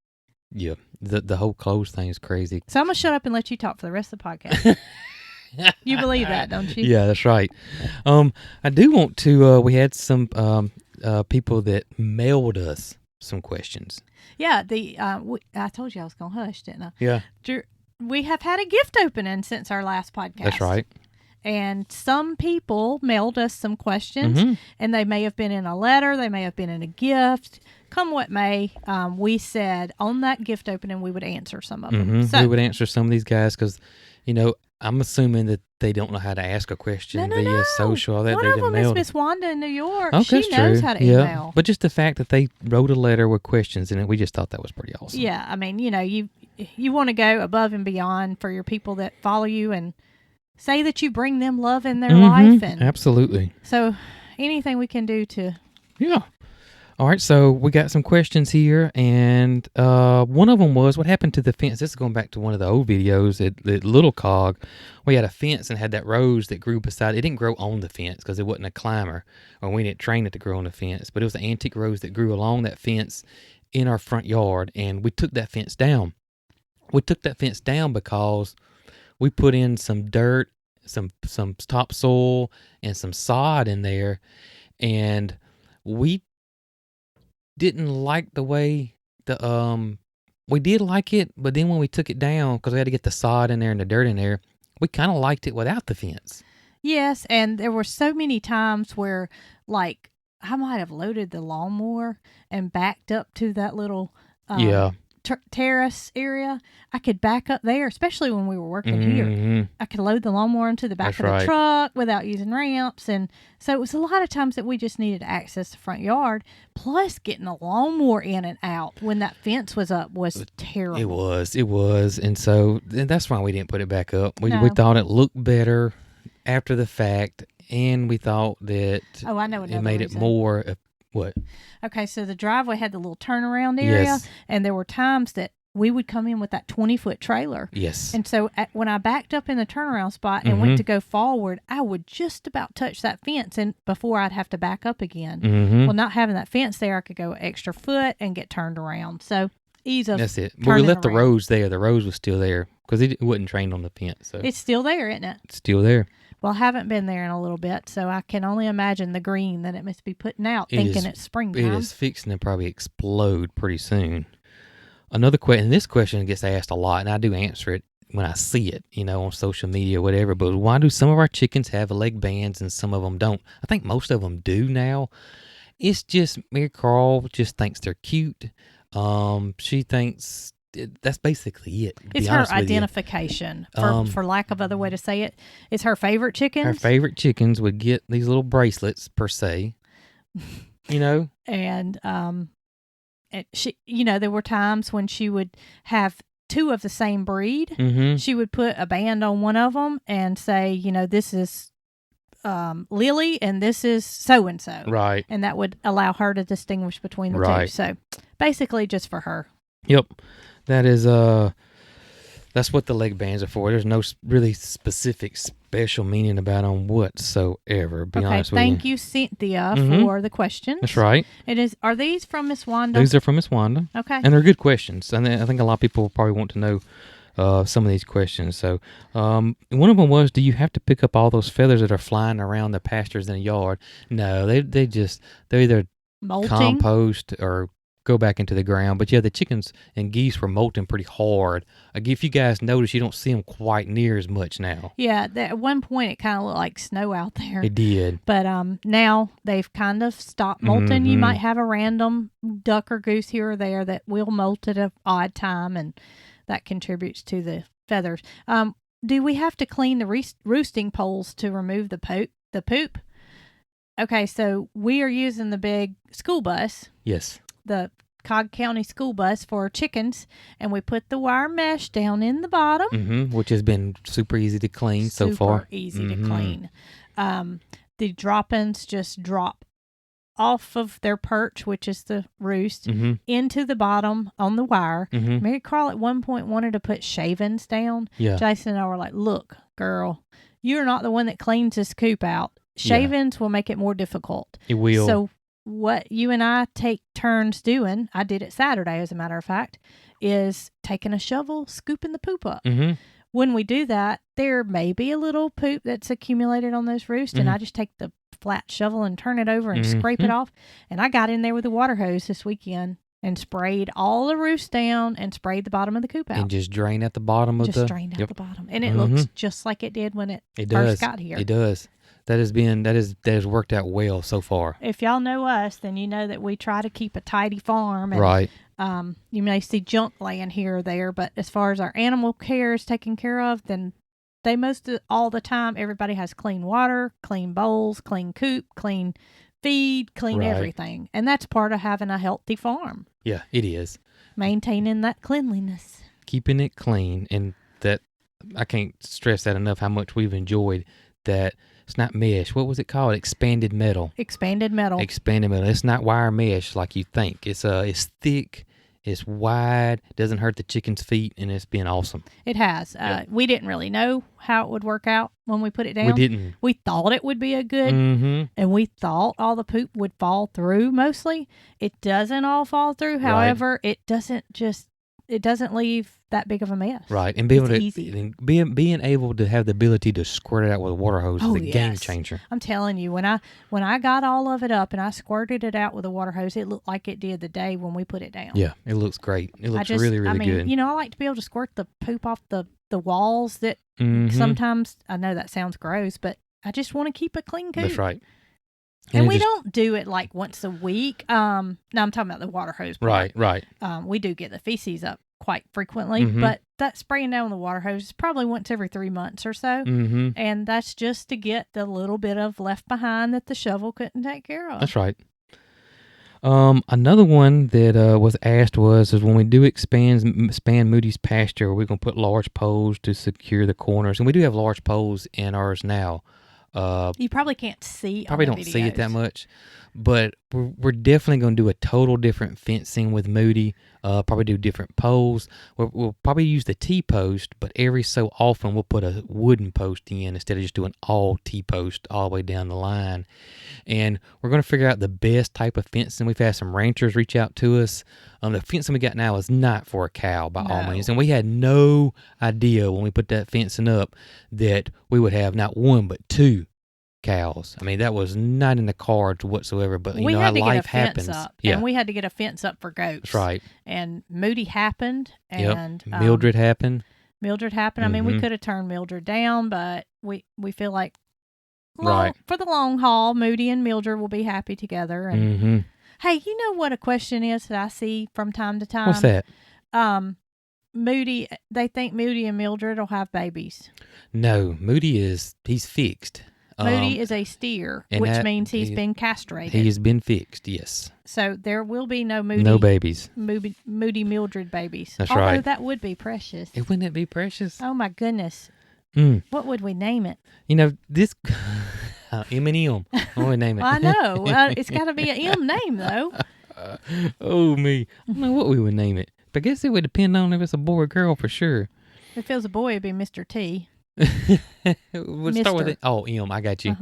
Yeah. The whole clothes thing is crazy. So I'm going to shut up and let you talk for the rest of the podcast. You believe that, don't you? Yeah, that's right. I do want to, we had some people that mailed us some questions. Yeah, I told you I was going to hush, didn't I? Yeah. We have had a gift opening since our last podcast. That's right. And some people mailed us some questions, and they may have been in a letter, they may have been in a gift. Come what may, we said on that gift opening we would answer some of them. So, we would answer some of these guys because, I'm assuming that they don't know how to ask a question via social. That one they of them mail. is Miss Wanda in New York. Okay, she knows how to email. But just the fact that they wrote a letter with questions in it, we just thought that was pretty awesome. Yeah, I mean, you want to go above and beyond for your people that follow you and say that you bring them love in their life. And absolutely. So anything we can do to... Yeah. All right, so we got some questions here, and one of them was, what happened to the fence? This is going back to one of the old videos at Little Cog. We had a fence and had that rose that grew beside it. It didn't grow on the fence because it wasn't a climber, or we didn't train it to grow on the fence, but it was an antique rose that grew along that fence in our front yard, and we took that fence down. We took that fence down because we put in some dirt, some topsoil, and some sod in there, and we didn't like the way we did like it, but then when we took it down, because we had to get the sod in there and the dirt in there, we kind of liked it without the fence. Yes, and there were so many times where, like, I might have loaded the lawnmower and backed up to that little terrace area. I could back up there, especially when we were working here. I could load the lawnmower into the back of the truck without using ramps. And so it was a lot of times that we just needed to access the front yard. Plus, getting the lawnmower in and out when that fence was up was terrible. It was. And so that's why we didn't put it back up. We thought it looked better after the fact. And we thought that I know it made reason. It more... What? Okay, so the driveway had the little turnaround area, and there were times that we would come in with that 20-foot trailer. Yes. And so when I backed up in the turnaround spot and went to go forward, I would just about touch that fence and before I'd have to back up again. Well, not having that fence there, I could go an extra foot and get turned around. So ease of That's it. But we left the rose there. The rose was still there because it wasn't trained on the fence. So it's still there, isn't it? It's still there. Well, I haven't been there in a little bit, so I can only imagine the green that it must be putting out, thinking it's springtime. It is fixing to probably explode pretty soon. Another question, this question gets asked a lot, and I do answer it when I see it, on social media or whatever, but why do some of our chickens have leg bands and some of them don't? I think most of them do now. It's just, Marycarl just thinks they're cute. She thinks... That's basically it. It's her identification, for lack of other way to say it. It's her favorite chickens. Her favorite chickens would get these little bracelets, per se, And she, there were times when she would have two of the same breed. Mm-hmm. She would put a band on one of them and say, this is Lily and this is so-and-so. Right. And that would allow her to distinguish between the two. So basically just for her. Yep. That is, that's what the leg bands are for. There's no really specific special meaning about them whatsoever, be honest with you. Thank you, Cynthia, for the questions. That's right. Are these from Miss Wanda? These are from Miss Wanda. Okay. And they're good questions. And I think a lot of people probably want to know some of these questions. So one of them was, do you have to pick up all those feathers that are flying around the pastures in the yard? No, they're either molting, compost or go back into the ground. But yeah, the chickens and geese were molting pretty hard. If you guys notice, you don't see them quite near as much now. Yeah, at one point it kind of looked like snow out there. It did. But now they've kind of stopped molting. Mm-hmm. You might have a random duck or goose here or there that will molt at an odd time, and that contributes to the feathers. Do we have to clean the roosting poles to remove the poop? Okay, so we are using the big school bus. Yes. The Cog County school bus for chickens, and we put the wire mesh down in the bottom, which has been super easy to clean so far. Super easy to clean. The drop-ins just drop off of their perch, which is the roost, into the bottom on the wire. Marycarl at one point wanted to put shavings down. Yeah. Jason and I were like, look, girl, you're not the one that cleans this coop out. Shavings will make it more difficult. It will. So what you and I take turns doing, I did it Saturday as a matter of fact, is taking a shovel, scooping the poop up. When we do that, there may be a little poop that's accumulated on those roosts, and I just take the flat shovel and turn it over and scrape it off. And I got in there with a water hose this weekend and sprayed all the roosts down and sprayed the bottom of the coop out. And just drain at the bottom of the... Just drained out the bottom. And it looks just like it did when it first got here. It does. That has worked out well so far. If y'all know us, then you know that we try to keep a tidy farm. And, right. You may see junk laying here or there, but as far as our animal care is taken care of, then all the time, everybody has clean water, clean bowls, clean coop, clean feed, clean everything. And that's part of having a healthy farm. Yeah, it is. Maintaining that cleanliness. Keeping it clean. And that, I can't stress that enough, how much we've enjoyed that. It's not mesh. What was it called? Expanded metal. Expanded metal. It's not wire mesh like you think. It's thick, it's wide, doesn't hurt the chicken's feet, and it's been awesome. It has. We didn't really know how it would work out when we put it down. We didn't. We thought it would be a good, and we thought all the poop would fall through mostly. It doesn't all fall through. However, it doesn't leave that big of a mess. Right. And being able to have the ability to squirt it out with a water hose is a game changer. I'm telling you, when I got all of it up and I squirted it out with a water hose, it looked like it did the day when we put it down. Yeah, it looks great. It looks really, really good. I like to be able to squirt the poop off the walls that sometimes, I know that sounds gross, but I just want to keep a clean coop. That's right. And we don't do it like once a week. No, I'm talking about the water hose part. Right. We do get the feces up quite frequently, but that spraying down with the water hose is probably once every 3 months or so. And that's just to get the little bit of left behind that the shovel couldn't take care of. That's right. Another one that was asked is when we do expand Moody's pasture, we're going to put large poles to secure the corners. And we do have large poles in ours now. You probably can't see. Probably don't see it that much, but we're definitely going to do a total different fencing with Moody. Probably do different poles. We'll probably use the T-post, but every so often we'll put a wooden post in instead of just doing all T-post all the way down the line. And we're going to figure out the best type of fencing. We've had some ranchers reach out to us. The fencing we got now is not for a cow by all means. And we had no idea when we put that fencing up that we would have not one but two cows. I mean, that was not in the cards whatsoever, but you know how life happens. And we had to get a fence up for goats. That's right. And Moody happened. And Mildred happened. I mean, we could have turned Mildred down, but we feel like, for the long haul, Moody and Mildred will be happy together. And hey, you know what a question is that I see from time to time? What's that? They think Moody and Mildred will have babies. No, he's fixed. Moody is a steer, which means he's been castrated. He has been fixed, yes. So there will be no Moody. No babies. Moody Mildred babies. That's right. Although that would be precious. Wouldn't it be precious? Oh, my goodness. What would we name it? This... M&M. What would we name it? I know. It's got to be an M name, though. Oh, me. I don't know what we would name it. But I guess it would depend on if it's a boy or girl for sure. If it was a boy, it'd be Mr. T. We'll start with it. Oh, M. I got you.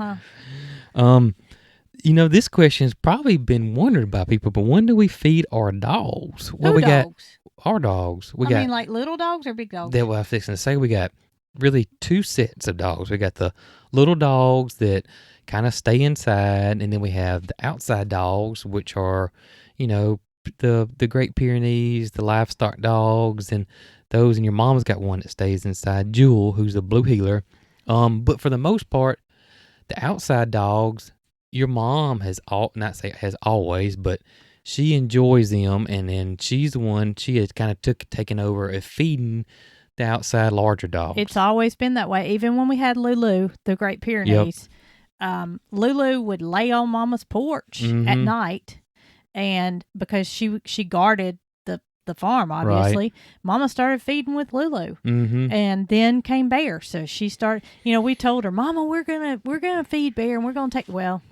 This question's probably been wondered by people, but when do we feed our dogs? Who dogs? Got our dogs. I mean, like little dogs or big dogs? That's what I was fixing to say. We got really two sets of dogs. We got the little dogs that kind of stay inside, and then we have the outside dogs, which are, the Great Pyrenees, the livestock dogs, and those. And your mom's got one that stays inside, Jewel, who's a blue heeler. But for the most part, the outside dogs, your mom has always, but she enjoys them, and then she's the one, she has kind of taken over of feeding the outside larger dogs. It's always been that way. Even when we had Lulu, the Great Pyrenees, Lulu would lay on Mama's porch at night, and because she guarded the farm, obviously, right. Mama started feeding with Lulu, and then came Bear. So she started. We told her, Mama, we're gonna feed Bear, and we're gonna take. Well,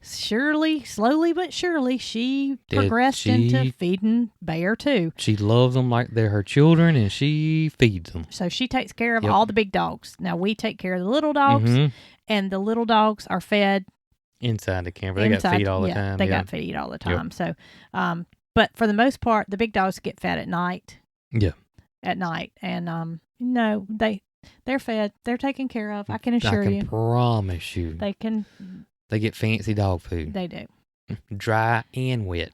slowly but surely, she progressed into feeding Bear too. She loves them like they're her children, and she feeds them. So she takes care of all the big dogs. Now we take care of the little dogs, and the little dogs are fed inside the camper. They got feed all the time. They got feed all the time. So, but for the most part, the big dogs get fed at night. Yeah. At night, and they're fed. They're taken care of. I can assure you. I can promise you. They can. They get fancy dog food. They do. Dry and wet.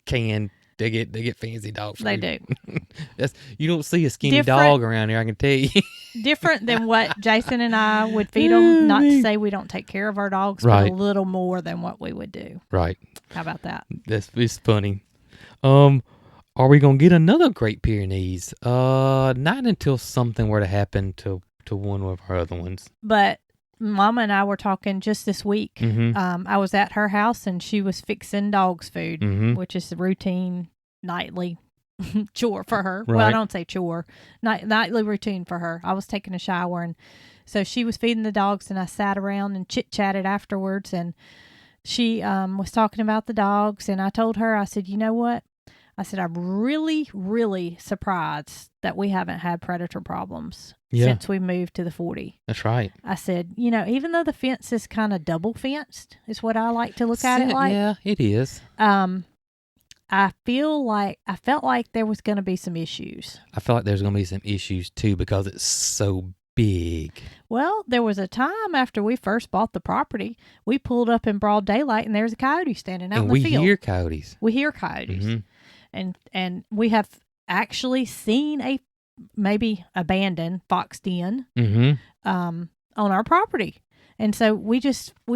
Canned. They get fancy dog food. They do. You don't see a skinny dog around here, I can tell you. Different than what Jason and I would feed them. Not to say we don't take care of our dogs, but a little more than what we would do. Right. How about that? It's funny. Are we gonna get another Great Pyrenees? Not until something were to happen to one of our other ones. But Mama and I were talking just this week. I was at her house, and she was fixing dogs' food, which is the routine nightly chore for her. Right. Well, I don't say chore. Nightly routine for her. I was taking a shower, and so she was feeding the dogs, and I sat around and chit-chatted afterwards, and she was talking about the dogs, and I told her, I said, you know what? I said, I'm really, really surprised that we haven't had predator problems since we moved to the 40. That's right. I said, even though the fence is kind of double fenced, is what I like to look at it like. Yeah, it is. I felt like there was going to be some issues. I feel like there's going to be some issues too because it's so big. Well, there was a time after we first bought the property, we pulled up in broad daylight, and there's a coyote standing out in the field. And we hear coyotes. We hear coyotes. And we have actually seen a maybe abandoned fox den on our property. And so we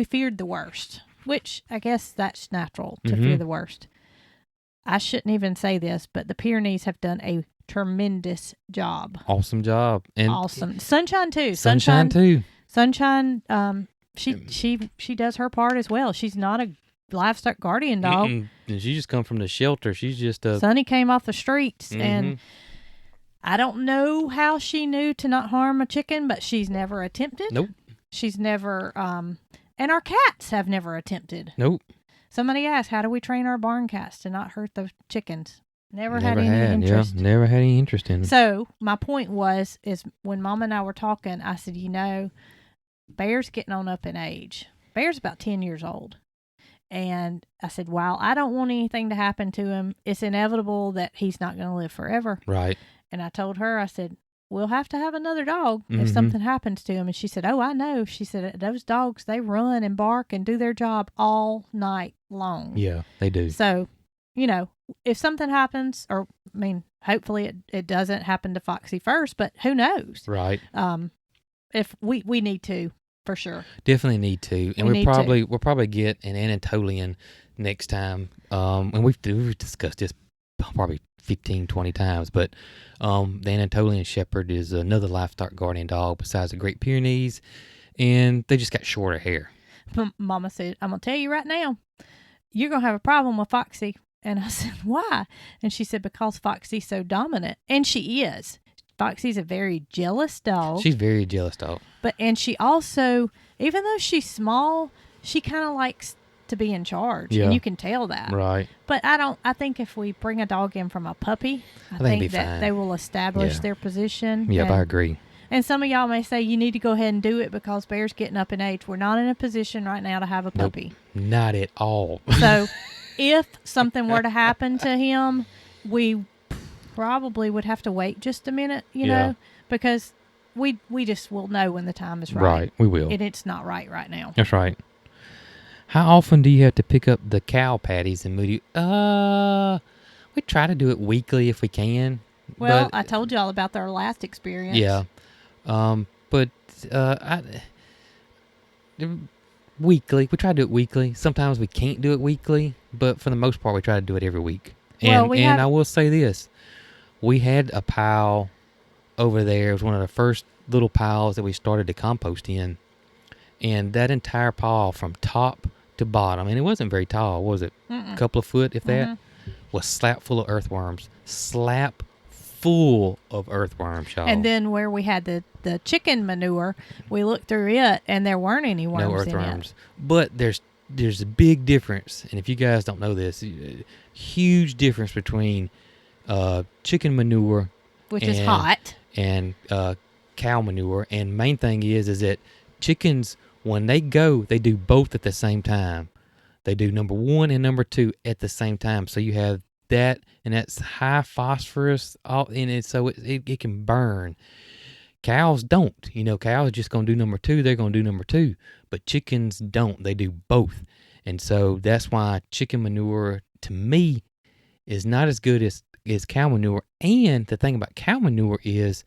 feared the worst, which I guess that's natural to fear the worst. I shouldn't even say this, but the Pyrenees have done a tremendous job. Awesome job. And awesome. Sunshine too. Sunshine too. Sunshine, she does her part as well. She's not a livestock guardian dog. And she just come from the shelter. She's just a... Sonny came off the streets, and I don't know how she knew to not harm a chicken, but she's never attempted. Nope. She's never, and our cats have never attempted. Nope. Somebody asked, how do we train our barn cats to not hurt the chickens? Never had any interest. Yeah, never had any interest in it. So my point is when Mom and I were talking, I said, Bear's getting on up in age. Bear's about 10 years old. And I said, while I don't want anything to happen to him, it's inevitable that he's not going to live forever. Right. And I told her, I said, we'll have to have another dog if something happens to him. And she said, oh, I know. She said, those dogs, they run and bark and do their job all night long. Yeah, they do. So, if something happens, hopefully it doesn't happen to Foxy first, but who knows? Right. If we need to. For sure. Definitely need to. And we'll probably get an Anatolian next time. And we've discussed this probably 15, 20 times, but the Anatolian Shepherd is another livestock guardian dog besides the Great Pyrenees. and they just got shorter hair. Mama said, I'm going to tell you right now, you're going to have a problem with Foxy. And I said, why? And she said, because Foxy's so dominant. And she is. Foxy's a very jealous dog. She's very jealous dog. And she also, even though she's small, she kind of likes to be in charge. Yeah. And you can tell that. Right. But I think if we bring a dog in from a puppy, I think that fine. They will establish their position. Yeah, I agree. And some of y'all may say you need to go ahead and do it because Bear's getting up in age. We're not in a position right now to have a puppy. Nope, not at all. So if something were to happen to him, we probably would have to wait just a minute, you know, because we just will know when the time is right. Right, we will. And it's not right now. That's right. How often do you have to pick up the cow patties in Moody? We try to do it weekly if we can. Well, I told y'all about our last experience. Yeah. Weekly. We try to do it weekly. Sometimes we can't do it weekly, but for the most part, we try to do it every week. And I will say this. We had a pile over there. It was one of the first little piles that we started to compost in. And that entire pile from top to bottom, and it wasn't very tall, was it? A couple of foot, if that, was slap full of earthworms. Slap full of earthworms, y'all. And then where we had the chicken manure, we looked through it, and there weren't any worms. No earthworms. But there's a big difference, and if you guys don't know this, huge difference between chicken manure, which is hot, and cow manure. And main thing is that chickens, when they go, they do both at the same time. They do number 1 and number 2 at the same time. So you have that, and that's high phosphorus all in it, so it can burn. Cows don't. Cows just going to do number 2. They're going to do number 2. But chickens don't. They do both. And so that's why chicken manure, to me, is not as good as cow manure. And the thing about cow manure is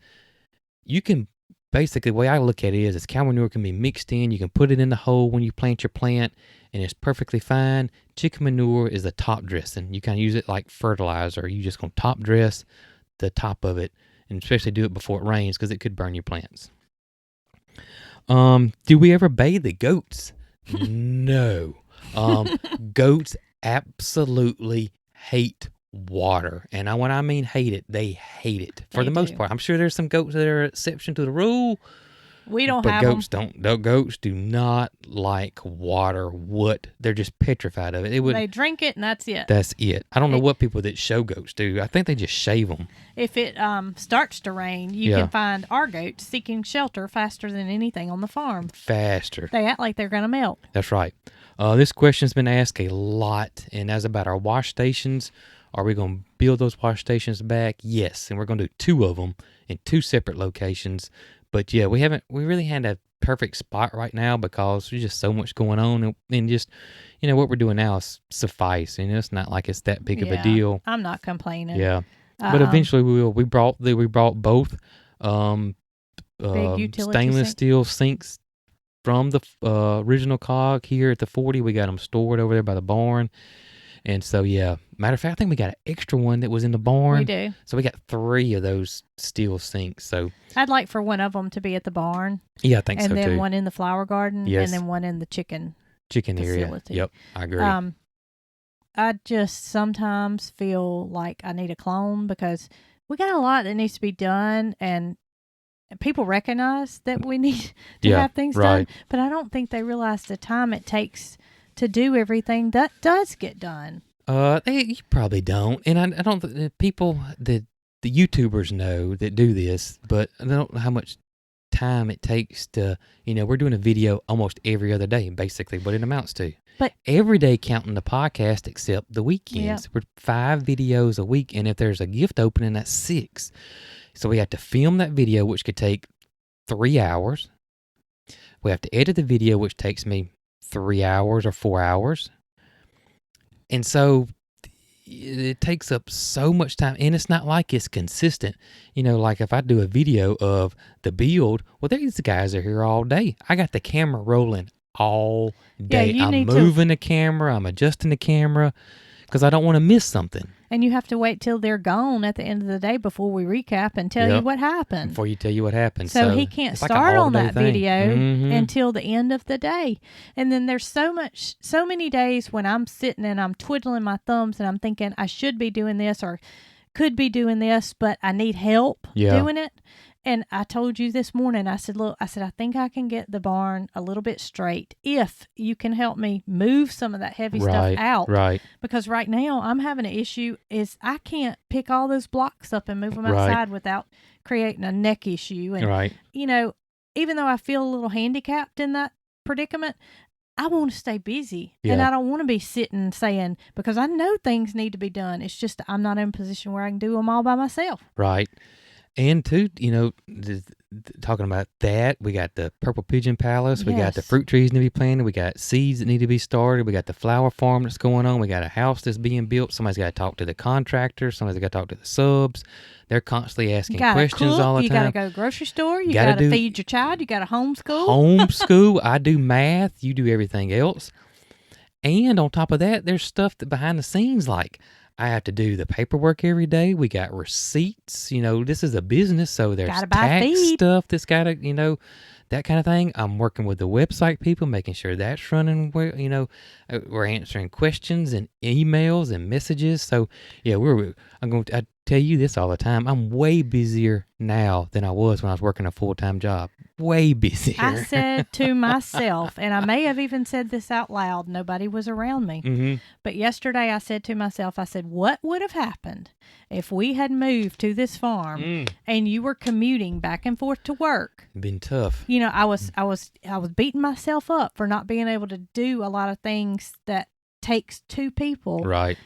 you can, basically, the way I look at it is cow manure can be mixed in. You can put it in the hole when you plant your plant, and it's perfectly fine. Chicken manure is the top dressing. You kind of use it like fertilizer. You just going to top dress the top of it, and especially do it before it rains because it could burn your plants. Do we ever bathe the goats? No. Goats absolutely hate water. And when I mean hate it, they hate it for the most part. I'm sure there's some goats that are an exception to the rule. We don't have them. But goats do not like water. They're just petrified of it. They drink it and that's it. That's it. I don't know what people that show goats do. I think they just shave them. If it starts to rain, you can find our goats seeking shelter faster than anything on the farm. Faster. They act like they're going to melt. That's right. This question's been asked a lot, and that's about our wash stations. Are we going to build those wash stations back? Yes, and we're going to do 2 of them in 2 separate locations. But yeah, we really had a perfect spot right now because there's just so much going on, and just, what we're doing now is suffice. It's not like it's that big of a deal. I'm not complaining. Yeah, but eventually we will. We brought both big stainless steel sinks from the original Cog here at the 40. We got them stored over there by the barn. And so, matter of fact, I think we got an extra one that was in the barn. We do. So we got 3 of those steel sinks. So I'd like for one of them to be at the barn. Yeah, I think so too. And then one in the flower garden. Yes. And then one in the chicken facility. Area. Yep, I agree. I just sometimes feel like I need a clone because we got a lot that needs to be done, and people recognize that we need to have things done. But I don't think they realize the time it takes to do everything that does get done. You probably don't, and I don't think people that the YouTubers know that do this, but I don't know how much time it takes to. We're doing a video almost every other day, basically, what it amounts to. But every day, counting the podcast, except the weekends, we're 5 videos a week, and if there's a gift opening, that's 6. So we have to film that video, which could take 3 hours. We have to edit the video, which takes me 3 hours or 4 hours. And so it takes up so much time, and it's not like it's consistent. Like if I do a video of the build, well, these guys are here all day. I got the camera rolling all day. I'm moving the camera. I'm adjusting the camera because I don't want to miss something. And you have to wait till they're gone at the end of the day before we recap and tell you what happened. Before you tell you what happened. So he can't start on that video until the end of the day. And then there's so many days when I'm sitting and I'm twiddling my thumbs and I'm thinking I should be doing this or could be doing this, but I need help doing it. And I told you this morning, I said, look, I think I can get the barn a little bit straight if you can help me move some of that heavy stuff out. Right. Because right now I'm having an issue is I can't pick all those blocks up and move them outside without creating a neck issue. And, you know, even though I feel a little handicapped in that predicament, I want to stay busy. And I don't want to be sitting saying, because I know things need to be done. It's just I'm not in a position where I can do them all by myself. Right. And too, you know, talking about that, we got the Purple Pigeon Palace, we got the fruit trees need to be planted, we got seeds that need to be started, we got the flower farm that's going on, we got a house that's being built, somebody's got to talk to the contractor, somebody's got to talk to the subs, they're constantly asking questions all the time. You got to go to the grocery store, you got to feed your child, you got to homeschool. Homeschool, I do math, you do everything else. And on top of that, there's stuff that behind the scenes like, I have to do the paperwork every day. We got receipts. You know, this is a business, so there's tax stuff that's got to, you know, that kind of thing. I'm working with the website people, making sure that's running well. You know, we're answering questions and emails and messages. So, yeah, I tell you this all the time. I'm way busier now than I was when I was working a full-time job. Way busier. I said to myself, and I may have even said this out loud, nobody was around me. But yesterday I said to myself, I said, what would have happened if we had moved to this farm and you were commuting back and forth to work? It'd been tough. You know, I was beating myself up for not being able to do a lot of things that takes two people. Right.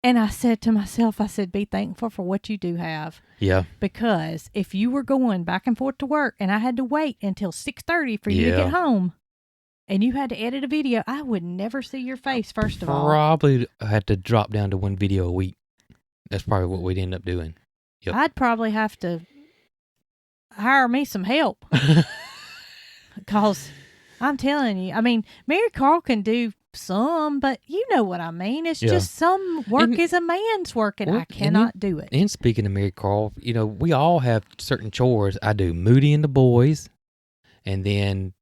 And I said to myself, I said, be thankful for what you do have. Yeah. Because if you were going back and forth to work and I had to wait until 6:30 for you to get home and you had to edit a video, I would never see your face, first of all. Probably had to drop down to one video a week. That's probably what we'd end up doing. Yep. I'd probably have to hire me some help. Because I'm telling you, I mean, Marycarl can do some, but you know what I mean. It's just some work is a man's work, and I cannot do it. And speaking of Marycarl, you know, we all have certain chores. I do Moody and the boys, and then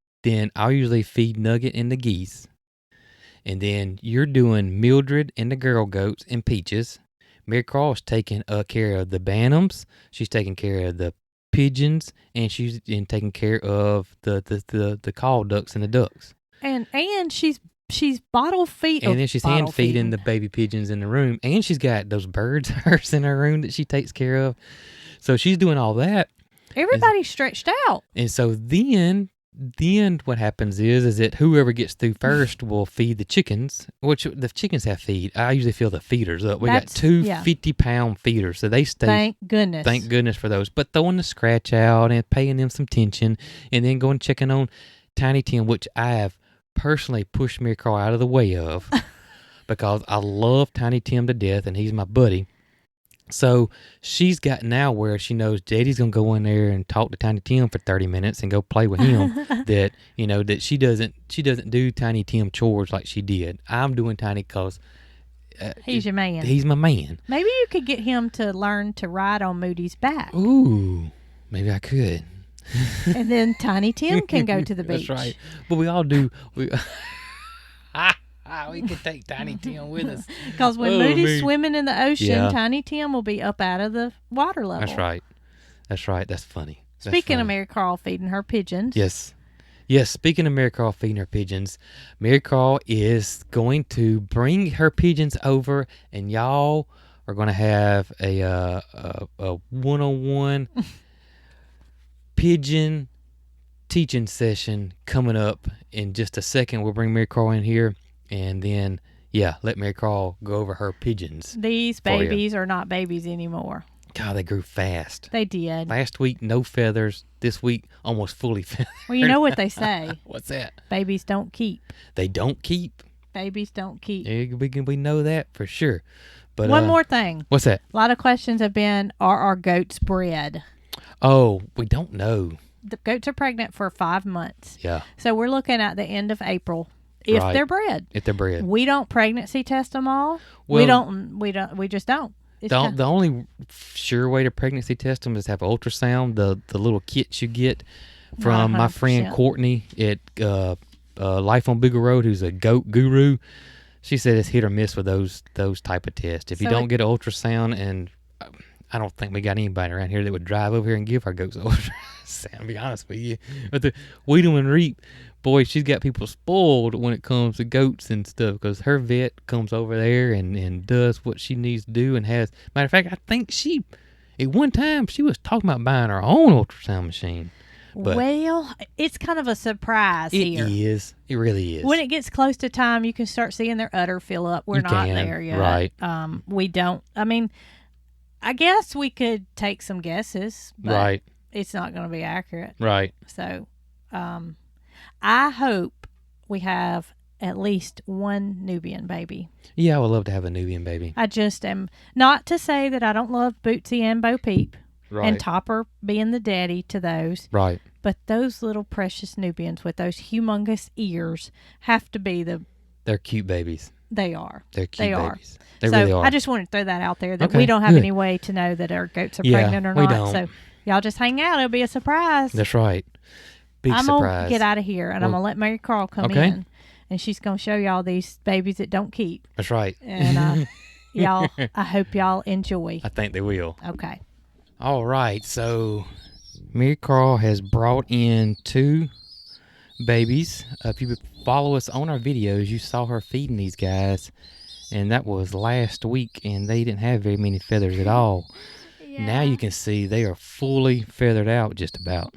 I'll usually feed Nugget and the geese. And then you're doing Mildred and the girl goats and Peaches. Marycarl is taking care of the bantams. She's taking care of the pigeons, and she's taking care of the call ducks and the ducks. And she's bottle feeding. And then she's hand feeding the baby pigeons in the room. And she's got those birds hers in her room that she takes care of. So she's doing all that. Everybody's stretched out. And so then what happens is that whoever gets through first will feed the chickens, which the chickens have feed. I usually fill the feeders up. We got two 50-pound feeders, so they stay. Thank goodness. Thank goodness for those. But throwing the scratch out and paying them some attention, and then going checking on Tiny Tim, which I have personally pushed Marycarl out of the way of because I love Tiny Tim to death, and he's my buddy. So she's got now where she knows Daddy's going to go in there and talk to Tiny Tim for 30 minutes and go play with him. that, you know, that she doesn't do Tiny Tim chores like she did. I'm doing Tiny because he's your man. He's my man. We could get him to learn to ride on Moody's back. Ooh, maybe I could. And then Tiny Tim can go to the beach. That's right. But we all do. We can take Tiny Tim with us. Because when Moody's swimming in the ocean, Tiny Tim will be up out of the water level. That's right. That's right. That's funny. Speaking of Marycarl feeding her pigeons. Yes. Speaking of Marycarl feeding her pigeons, Marycarl is going to bring her pigeons over, and y'all are going to have a one-on-one pigeon teaching session coming up in just a second. We'll bring Marycarl in here, and then let Marycarl go over her pigeons. These babies are not babies anymore. God, they grew fast. They did. Last week, no feathers. This week, almost fully feathered. Well, you know what they say. What's that? Babies don't keep. They don't keep. Babies don't keep. We know that for sure. But one more thing. What's that? A lot of questions have been, are our goats bred? Oh, we don't know. The goats are pregnant for 5 months. Yeah. So we're looking at the end of April. If they're bred. If they're bred. We don't pregnancy test them all. Well, we just don't. The only sure way to pregnancy test them is to have an ultrasound. The little kits you get from my friend Courtney at Life on Bigger Road, who's a goat guru. She said it's hit or miss with those type of tests. If you don't get an ultrasound, and I don't think we got anybody around here that would drive over here and give our goats an ultrasound, to be honest with you. But the Weed 'em and Reap, boy, she's got people spoiled when it comes to goats and stuff, because her vet comes over there and does what she needs to do and has. Matter of fact, I think at one time, she was talking about buying her own ultrasound machine. But well, it's kind of a surprise here. It is. It really is. When it gets close to time, you can start seeing their udder fill up. We're not there yet. Right. We don't. I mean, I guess we could take some guesses, but it's not going to be accurate. Right. So, I hope we have at least one Nubian baby. Yeah, I would love to have a Nubian baby. I just am. Not to say that I don't love Bootsy and Bo Peep. Right. And Topper being the daddy to those. Right. But those little precious Nubians with those humongous ears have to be They're cute babies. They are. They're cute babies. They so really are. I just wanted to throw that out there that we don't have any way to know that our goats are pregnant or not. We don't. So y'all just hang out. It'll be a surprise. That's right. Big I'm surprise. going to get out of here, and I'm going to let Marycarl come in. And she's going to show y'all these babies that don't keep. That's right. And y'all, I hope y'all enjoy. I think they will. Okay. All right, so Marycarl has brought in 2 babies. If you follow us on our videos, you saw her feeding these guys, and that was last week, and they didn't have very many feathers at all. Yeah. Now you can see they are fully feathered out just about.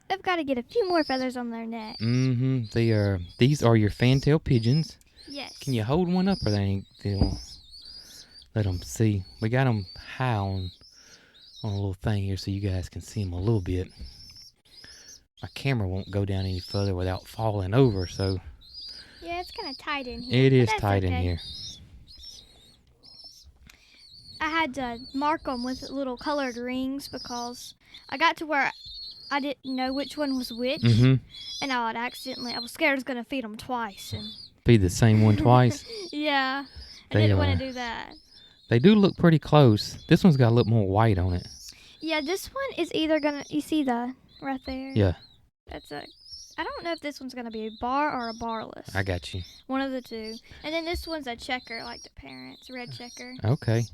They've got to get a few more feathers on their neck. Mm-hmm. These are your Fantail pigeons. Yes. Can you hold one up, or they'll let them see? We got them high on a little thing here so you guys can see them a little bit. My camera won't go down any further without falling over, so yeah, it's kind of tight in here. It is tight in here. I had to mark them with little colored rings because I got to where I didn't know which one was which, and I was scared I was going to feed them twice. And feed the same one twice? Yeah, I didn't want to do that. They do look pretty close. This one's got a little more white on it. Yeah, this one is either going to, you see right there? Yeah. I don't know if this one's going to be a bar or a barless. I got you. One of the two. And then this one's a checker like the parents, red checker. Okay.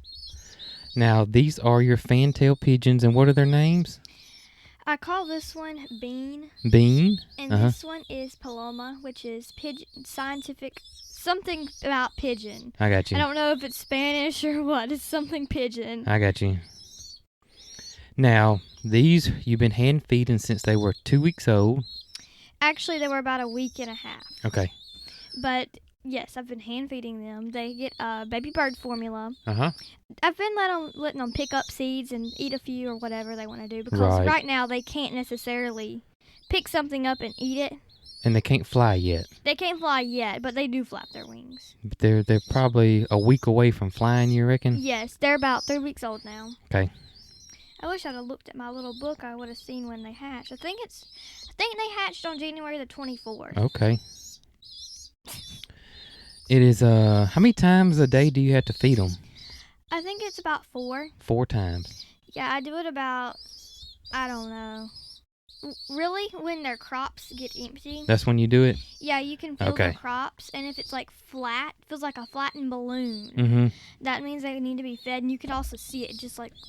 Now, these are your Fantail pigeons, and what are their names? I call this one Bean. Bean? And this one is Paloma, which is pigeon scientific, something about pigeon. I got you. I don't know if it's Spanish or what. It's something pigeon. I got you. Now, these you've been hand feeding since they were 2 weeks old. Actually, they were about a week and a half. Okay. But yes, I've been hand feeding them. They get baby bird formula. I've been letting them pick up seeds and eat a few or whatever they want to do because right now they can't necessarily pick something up and eat it. And they can't fly yet. They can't fly yet, but they do flap their wings. But they're probably a week away from flying, you reckon? Yes, they're about 3 weeks old now. Okay. I wish I'd have looked at my little book. I would have seen when they hatched. I think they hatched on January the 24th. Okay. It is, how many times a day do you have to feed them? I think it's about 4. 4 times. Yeah, I do it about, I don't know. Really, when their crops get empty. That's when you do it? Yeah, you can feel their crops, and if it's like flat, feels like a flattened balloon. That means they need to be fed, and you can also see it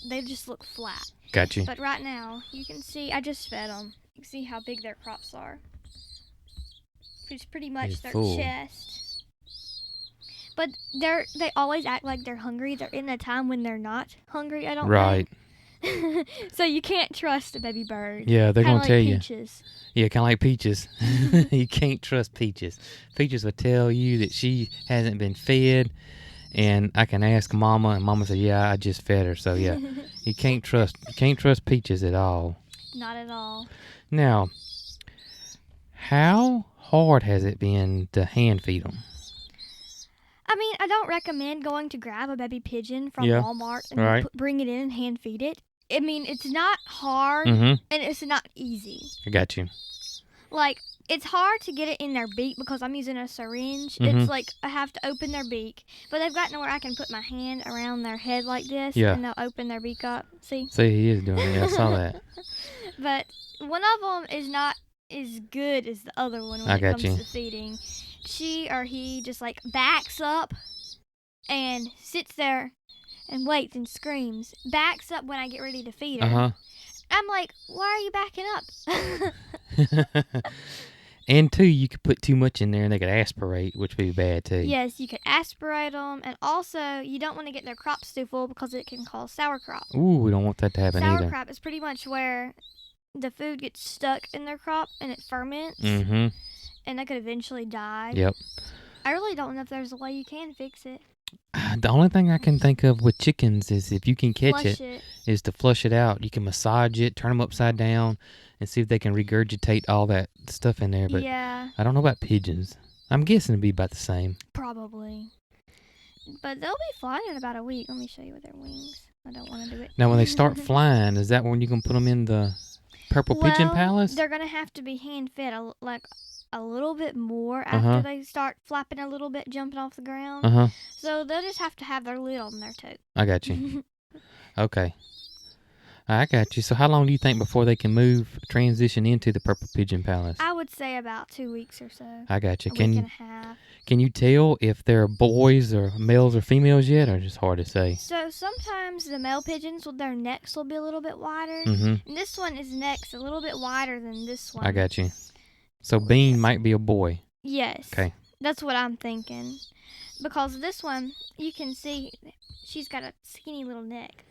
they just look flat. Got you. But right now, you can see, I just fed them. You can see how big their crops are. It's pretty much their chest. But they always act like they're hungry. They're in a time when they're not hungry, I don't think. So you can't trust a baby bird. Yeah, they're going to tell you. Peaches. Yeah, kind of like Peaches. You can't trust Peaches. Peaches will tell you that she hasn't been fed, and I can ask Mama, and Mama said, yeah, I just fed her. So, yeah, you can't trust Peaches at all. Not at all. Now, how hard has it been to hand feed them? I mean, I don't recommend going to grab a baby pigeon from Walmart and bring it in and hand feed it. I mean, it's not hard, and it's not easy. I got you. Like, it's hard to get it in their beak because I'm using a syringe. Mhm. It's like I have to open their beak, but they've gotten to where I can put my hand around their head like this, Yeah. and they'll open their beak up. See, he is doing it. I saw that. But one of them is not as good as the other one when I it got comes you. to feeding. She or he just like backs up and sits there and waits and screams. Backs up when I get ready to feed her. I'm like, why are you backing up? And two, you could put too much in there and they could aspirate, which would be bad too. Yes, you could aspirate them, and also you don't want to get their crops too full because it can cause sauerkraut. Ooh, we don't want that to happen either. Sauerkraut is pretty much where the food gets stuck in their crop and it ferments, Mm-hmm. and they could eventually die. Yep. I really don't know if there's a way you can fix it. The only thing I can think of with chickens is if you can catch Flush it, is to flush it out. You can massage it, turn them upside down, and see if they can regurgitate all that stuff in there. But Yeah, I don't know about pigeons. I'm guessing it'd be about the same. probably. But they'll be flying in about a week. Let me show you with their wings. I don't want to do it. Now, when they start flying, is that when you can put them in the Purple Pigeon Palace? They're going to have to be hand-fed a little bit more after they start flapping a little bit, jumping off the ground. So they'll just have to have their lid on there, too. I got you. Okay. I got you. So how long do you think before they can transition into the Purple Pigeon Palace? I would say about 2 weeks or so. I got you. A week and a half. Can you tell if they're boys or males or females yet, or just hard to say? So sometimes the male pigeons, with their necks will be a little bit wider. Mm-hmm. And this one, his neck's a little bit wider than this one. I got you. So Bean might be a boy. Yes. Okay. That's what I'm thinking. Because this one, you can see she's got a skinny little neck.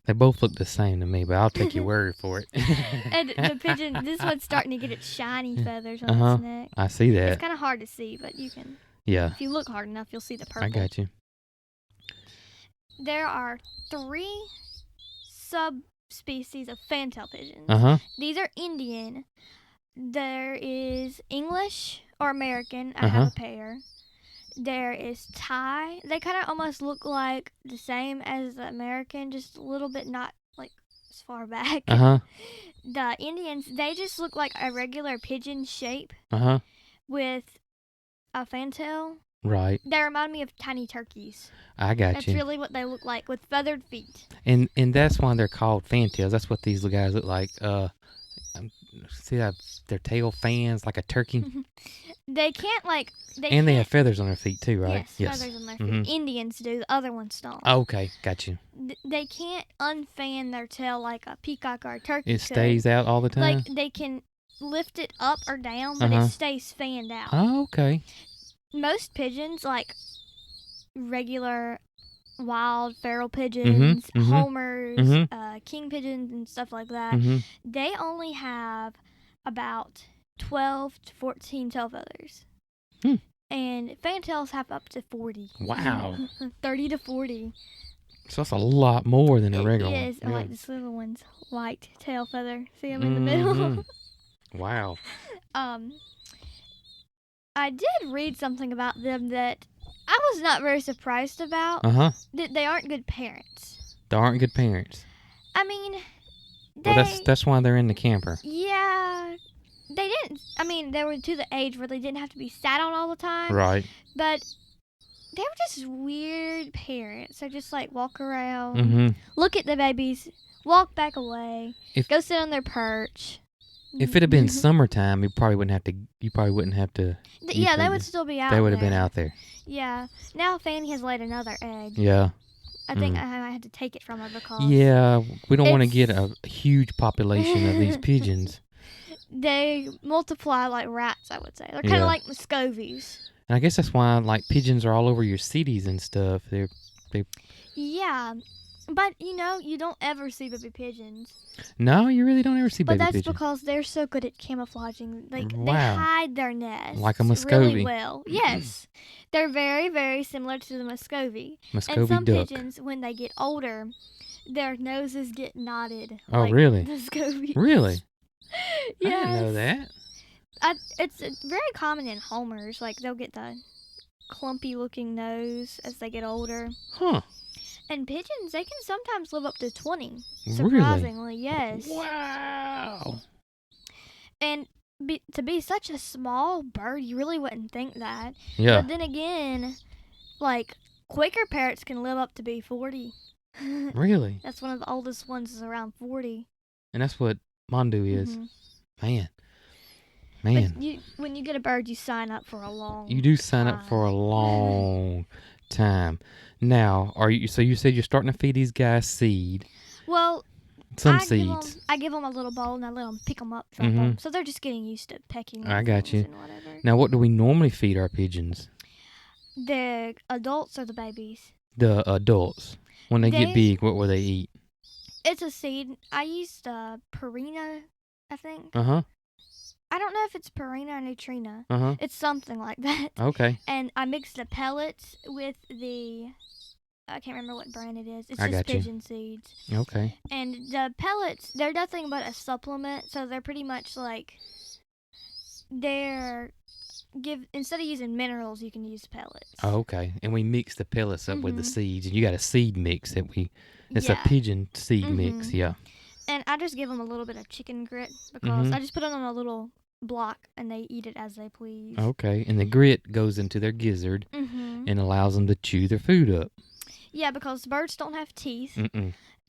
They both look the same to me, but I'll take your word for it. And the pigeon, this one's starting to get its shiny feathers on its neck. I see that. It's kind of hard to see, but you can. Yeah. If you look hard enough, you'll see the purple. I got you. There are 3 subspecies of fantail pigeons. These are Indian. There is English or American. I have a pair. There is Thai. They kind of almost look like the same as the American, just a little bit not like as far back. The Indians, they just look like a regular pigeon shape with a fantail. Right. They remind me of tiny turkeys. I got That's you. really what they look like with feathered feet. And that's why they're called fantails. That's what these guys look like. See that their tail fans like a turkey. They can't They have feathers on their feet too, right? Yes, feathers on their feet. Indians do. The other ones don't. Okay, got you. They can't unfan their tail like a peacock or a turkey. It stays out all the time. Like they can lift it up or down, but it stays fanned out. Oh, okay. Most pigeons, like regular wild feral pigeons, homers, king pigeons, and stuff like that, they only have about 12 to 14 tail feathers. And fantails have up to 40. Wow. 30 to 40. So that's a lot more than a regular one. It is. I like this little one's white tail feather. See them in the middle? Wow. I did read something about them that I was not very surprised about. That they aren't good parents. They aren't good parents. I mean, that's why they're in the camper. Yeah. They didn't. I mean, they were to the age where they didn't have to be sat on all the time. Right. But they were just weird parents. They just like walk around, look at the babies, walk back away, go sit on their perch. If it had been summertime, you probably wouldn't have to. Yeah, they would still be out. They would have been out there. Yeah. Now Fanny has laid another egg. Yeah. I think I had to take it from her because. Yeah, we don't want to get a huge population of these pigeons. They multiply like rats, I would say. They're kind of like Muscovies. And I guess that's why like pigeons are all over your cities and stuff. They. Yeah. But, you don't ever see baby pigeons. No, you really don't ever see baby pigeons. But that's because they're so good at camouflaging. They hide their nests like a Muscovy. Really well. Yes. They're very, very similar to the Muscovy. And some duck. pigeons, when they get older, their noses get knotted. Oh, like really? The Muscovies. Really? Yes. I didn't know that. It's very common in homers. Like, they'll get the clumpy-looking nose as they get older. Huh. And pigeons, they can sometimes live up to 20. Really? Surprisingly, yes. Wow. And to be such a small bird, you really wouldn't think that. Yeah. But then again, like Quaker parrots can live up to be 40. Really? That's one of the oldest ones, is around 40. And that's what Mondu is. Mm-hmm. Man. But when you get a bird, you sign up for a long You do sign up for a long time. Now, so you said you're starting to feed these guys seed. Well, some seeds. I give them a little bowl and I let them pick them up from them. So they're just getting used to pecking. I got you. And whatever. Now, what do we normally feed our pigeons? The adults or the babies? The adults. When they get big, what will they eat? It's a seed. I used Purina, I think. I don't know if it's Purina or Neutrina. It's something like that. Okay. And I mixed the pellets with I can't remember what brand it is. It's just pigeon seeds. Okay. And the pellets, they're nothing but a supplement, so they're pretty much like instead of using minerals, you can use pellets. Oh, okay. And we mix the pellets up with the seeds, and you got a seed mix it's a pigeon seed mix, yeah. And I just give them a little bit of chicken grit because I just put it on a little block and they eat it as they please. Okay. And the grit goes into their gizzard and allows them to chew their food up. Yeah, because birds don't have teeth.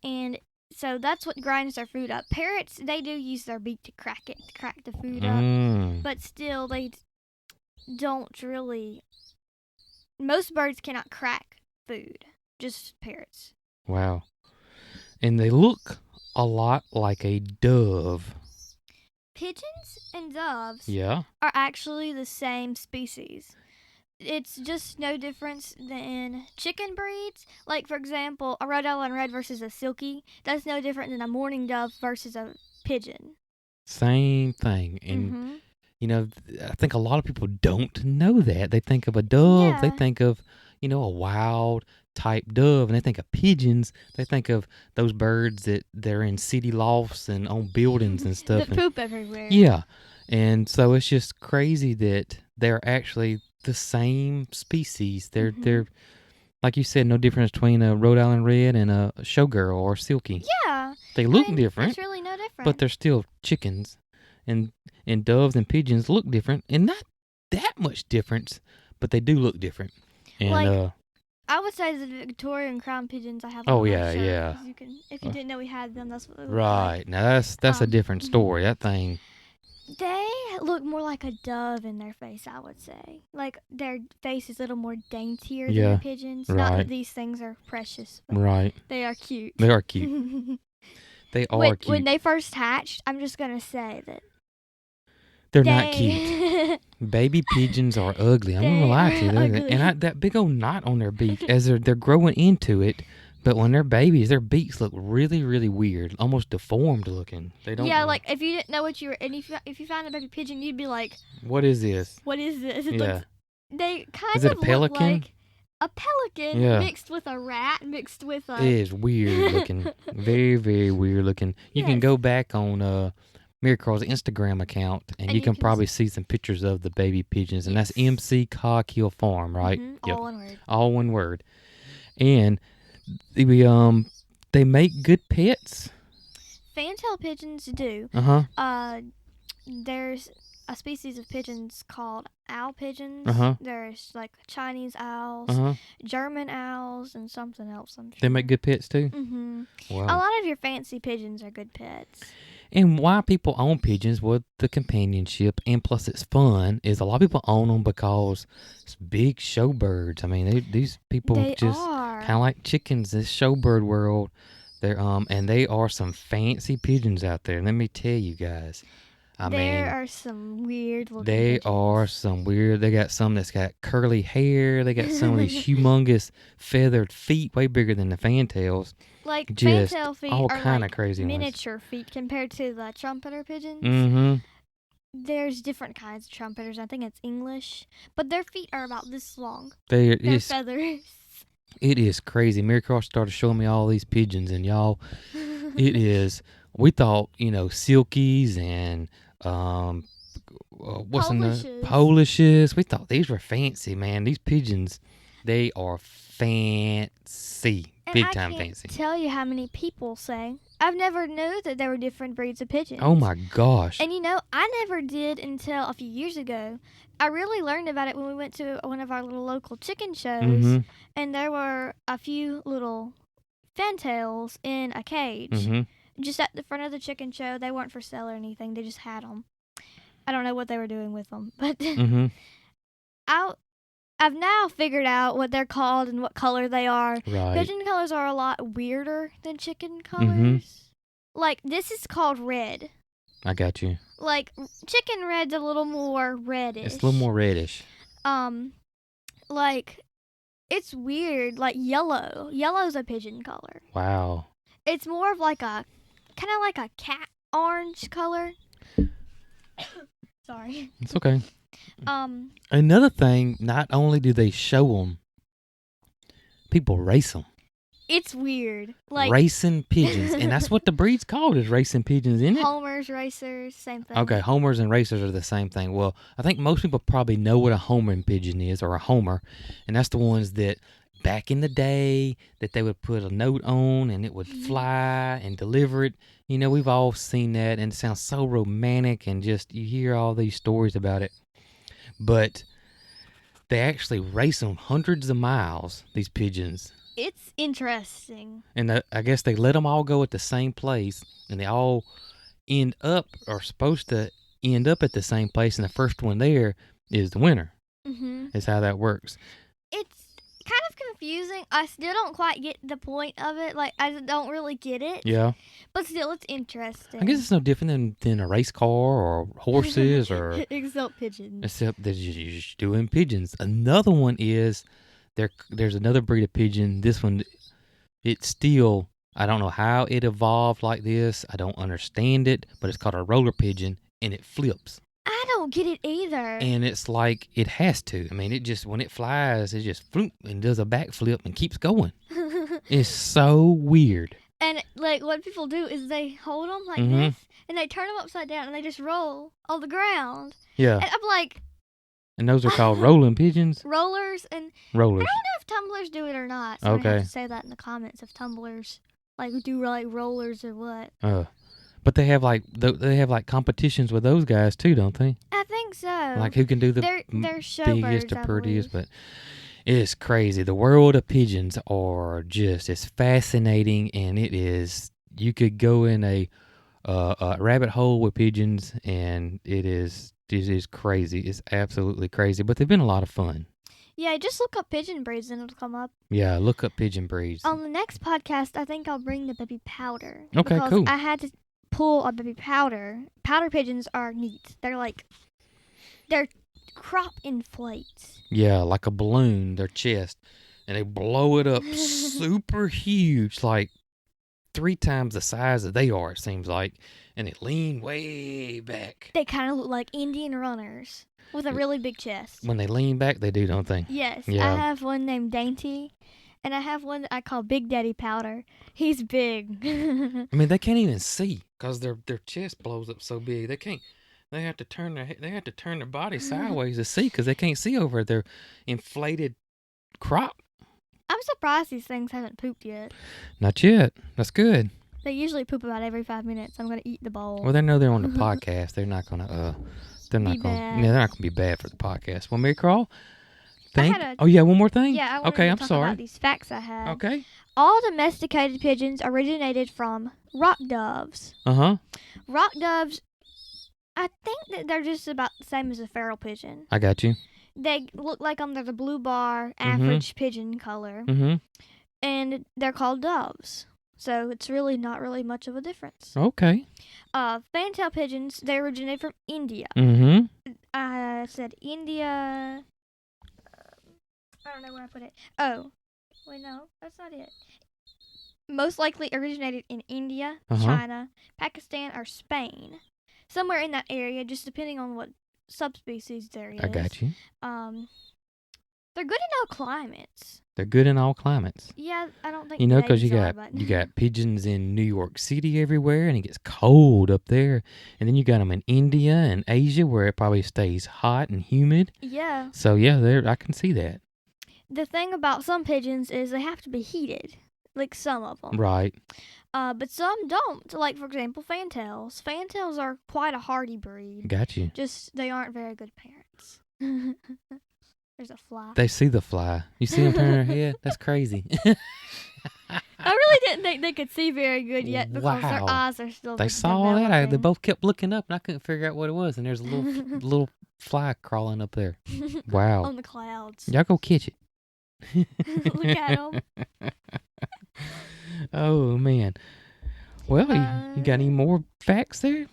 And so that's what grinds their food up. Parrots, they do use their beak to crack the food up. But still, they don't really. Most birds cannot crack food, just parrots. Wow. And they look a lot like a dove. Pigeons and doves are actually the same species. It's just no difference than chicken breeds. Like, for example, a Rhode Island Red versus a Silky. That's no different than a mourning dove versus a pigeon. Same thing. And, I think a lot of people don't know that. They think of a dove, they think of, a wild type dove. And they think of pigeons, they think of those birds that they're in city lofts and on buildings and stuff. That poop everywhere. Yeah. And so it's just crazy that they're actually the same species. They're like you said, no difference between a Rhode Island Red and a showgirl or silky. Yeah, they look different. It's really no different. But they're still chickens, and doves and pigeons look different, and not that much difference, but they do look different. And I would say the Victorian crown pigeons I have. Oh yeah. If you didn't know we had them, that's what they look right. like. Now that's a different story. That thing. They look more like a dove in their face, I would say. Like, their face is a little more daintier than the pigeons. Right. Not that these things are precious. But right. They are cute. They are cute. They are cute. When they first hatched, I'm just going to say that they're not cute. Baby pigeons are ugly. I'm going to lie to you. Ugly. And that big old knot on their beak, as they're growing into it. But when they're babies, their beaks look really, really weird, almost deformed looking. They don't. Yeah, like if you didn't know what you were, and if you found a baby pigeon, you'd be like, "What is this? What is this?" They kind of look pelican? like a pelican mixed with a rat, mixed with a. It is weird looking, very, very weird looking. You can go back on Marycarl's Instagram account, and you can probably see some pictures of the baby pigeons, and that's MC Cog Hill Farm, right? All one word. All one word, and. They make good pets. Fantail pigeons do. There's a species of pigeons called owl pigeons. There's like Chinese owls, German owls, and something else. I'm sure. They make good pets too. Wow. A lot of your fancy pigeons are good pets. And why people own pigeons with the companionship, and plus it's fun, is a lot of people own them because it's big showbirds. I mean, these people just kind of like chickens. This showbird world, they're and they are some fancy pigeons out there. Let me tell you guys. There are some weird looking They pigeons. are some weird. They got some that's got curly hair. They got some of these humongous feathered feet, way bigger than the fantails. Like just fantail feet all are kind like of crazy miniature feet compared to the trumpeter pigeons. There's different kinds of trumpeters. I think it's English, but their feet are about this long. They're feathers. It is crazy. Marycarl started showing me all these pigeons, and y'all, it is. We thought, silkies and Polishes. We thought these were fancy, man. These pigeons, they are fancy. big time fancy. Tell you how many people say I've never knew that there were different breeds of pigeons. Oh my gosh! And I never did until a few years ago. I really learned about it when we went to one of our little local chicken shows, and there were a few little Fantails in a cage, just at the front of the chicken show. They weren't for sale or anything; they just had them. I don't know what they were doing with them, but I've now figured out what they're called and what color they are. Right. Pigeon colors are a lot weirder than chicken colors. Like, this is called red. I got you. Like, chicken red's a little more reddish. It's a little more reddish. Like, it's weird. Like, yellow. Yellow's a pigeon color. Wow. It's more of like kind of like a cat orange color. Sorry. It's okay. Another thing, not only do they show them, people race them. It's weird. Like racing pigeons. And that's what the breed's called, is racing pigeons, isn't it? Homers, racers, same thing. Okay, homers and racers are the same thing. Well, I think most people probably know what a homering pigeon is, or a homer. And that's the ones that back in the day that they would put a note on and it would fly and deliver it. We've all seen that, and it sounds so romantic, and just you hear all these stories about it. But they actually race them hundreds of miles, these pigeons. It's interesting. And I guess they let them all go at the same place, and they all are supposed to end up at the same place, and the first one there is the winner. Is how that works. It's kind of confusing. I still don't quite get the point of it. Like, I don't really get it. Yeah. But still, it's interesting. I guess it's no different than a race car or horses or... Except pigeons. Except that you're just doing pigeons. Another one is, there's another breed of pigeon. This one, it's still... I don't know how it evolved like this. I don't understand it. But it's called a roller pigeon, and it flips. I don't get it either. And it's like it has to. I mean, it just, when it flies, it just floop and does a backflip and keeps going. It's so weird. And like what people do is they hold them like this, and they turn them upside down, and they just roll on the ground. Yeah. And I'm like... And those are called rolling pigeons? Rollers. And rollers. I don't know if tumblers do it or not. So okay. I have to say that in the comments if tumblers do like rollers or what. But they have like competitions with those guys too, don't they? I think so. Like who can do the biggest or prettiest, but it's crazy. The world of pigeons it's fascinating, and it is. You could go in a rabbit hole with pigeons, and it is crazy. It's absolutely crazy, but they've been a lot of fun. Yeah, just look up pigeon breeds and it'll come up. Yeah, look up pigeon breeds. On the next podcast, I think I'll bring the baby powder. Okay, cool. I had to pull a baby powder. Powder pigeons are neat. Their crop inflates. Yeah, like a balloon, their chest. And they blow it up super huge, like 3 times the size that they are, it seems like. And they lean way back. They kind of look like Indian runners with a really big chest. When they lean back, they do, don't they? Yes. Yeah. I have one named Dainty, and I have one that I call Big Daddy Powder. He's big. I mean, they can't even see because their chest blows up so big. They can't. They have to turn their body sideways to see because they can't see over their inflated crop. I'm surprised these things haven't pooped yet. Not yet. That's good. They usually poop about every 5 minutes. I'm gonna eat the bowl. Well, they know they're on the podcast. They're not gonna. They're not gonna be bad for the podcast. Well, Marycarl, one more thing. Yeah. I I'm talk sorry. About these facts I have. Okay. All domesticated pigeons originated from rock doves. Rock doves. I think that they're just about the same as a feral pigeon. I got you. They look like they're the blue bar average pigeon color, and they're called doves. So it's really not really much of a difference. Okay. Fantail pigeons, they originate from India. I said India. I don't know where I put it. Oh, wait, no, that's not it. Most likely originated in India, China, Pakistan, or Spain. Somewhere in that area, just depending on what subspecies there is. I got you. They're good in all climates. They're good in all climates. Yeah, I don't think because you got pigeons in New York City everywhere, and it gets cold up there, and then you got them in India and Asia where it probably stays hot and humid. Yeah. So yeah, I can see that. The thing about some pigeons is they have to be heated. Like some of them. Right. But some don't. Like, for example, Fantails. Fantails are quite a hardy breed. Got you. Just, they aren't very good parents. There's a fly. They see the fly. You see them turn their head? That's crazy. I really didn't think they could see very good yet because their eyes are still They saw that. They both kept looking up, and I couldn't figure out what it was. And there's a little fly crawling up there. Wow. On the clouds. Y'all go catch it. Look at them. Oh, man. Well, you got any more facts there?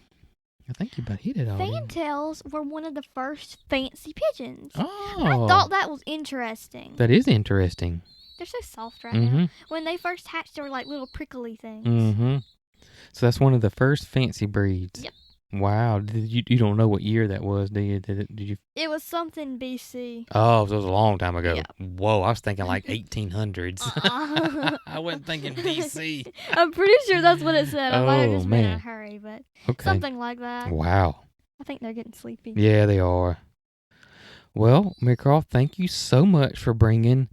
I think you about hit it all. Fantails were one of the first fancy pigeons. Oh. I thought that was interesting. That is interesting. They're so soft right now. When they first hatched, they were like little prickly things. Mm-hmm. So that's one of the first fancy breeds. Yep. Wow. You don't know what year that was, do you? Did you? It was something BC. Oh, so it was a long time ago. Yep. Whoa, I was thinking like 1800s. I wasn't thinking BC. I'm pretty sure that's what it said. I might have just been in a hurry, but something like that. Wow. I think they're getting sleepy. Yeah, they are. Well, Marycarl, thank you so much for bringing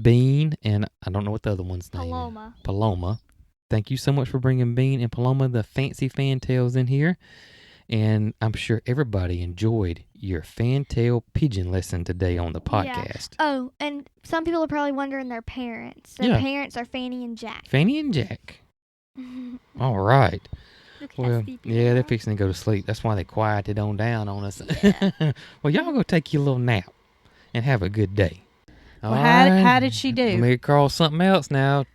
Bean and I don't know what the other one's name is. Paloma. Thank you so much for bringing Bean and Paloma, the fancy fantails, in here. And I'm sure everybody enjoyed your fantail pigeon lesson today on the podcast. Yeah. Oh, and some people are probably wondering their parents. Their parents are Fanny and Jack. Fanny and Jack. All right. Well, yeah, they're fixing to go to sleep. That's why they quieted on down on us. Yeah. Well, y'all go take your little nap and have a good day. Well, how did she do? Marycarl, something else now.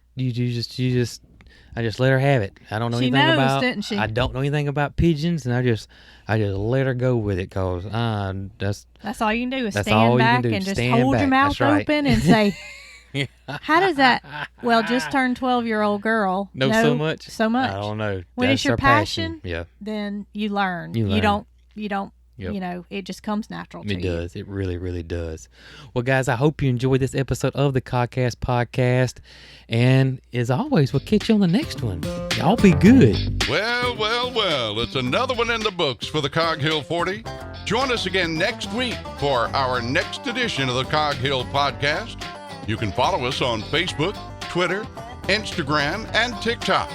I just let her have it. I don't know anything about. Didn't she? I don't know anything about pigeons, and I just let her go with it because that's all you can do is stand back and just hold your mouth open and say, "How does that?" Well, just turned 12-year-old girl. No, so much. I don't know. When it's your passion, yeah, then you learn. You don't. Yep. You know, it just comes natural to you. It does. It really, really does. Well, guys, I hope you enjoyed this episode of the Cogcast podcast. And as always, we'll catch you on the next one. Y'all be good. Well, it's another one in the books for the Cog Hill 40. Join us again next week for our next edition of the Cog Hill podcast. You can follow us on Facebook, Twitter, Instagram, and TikTok.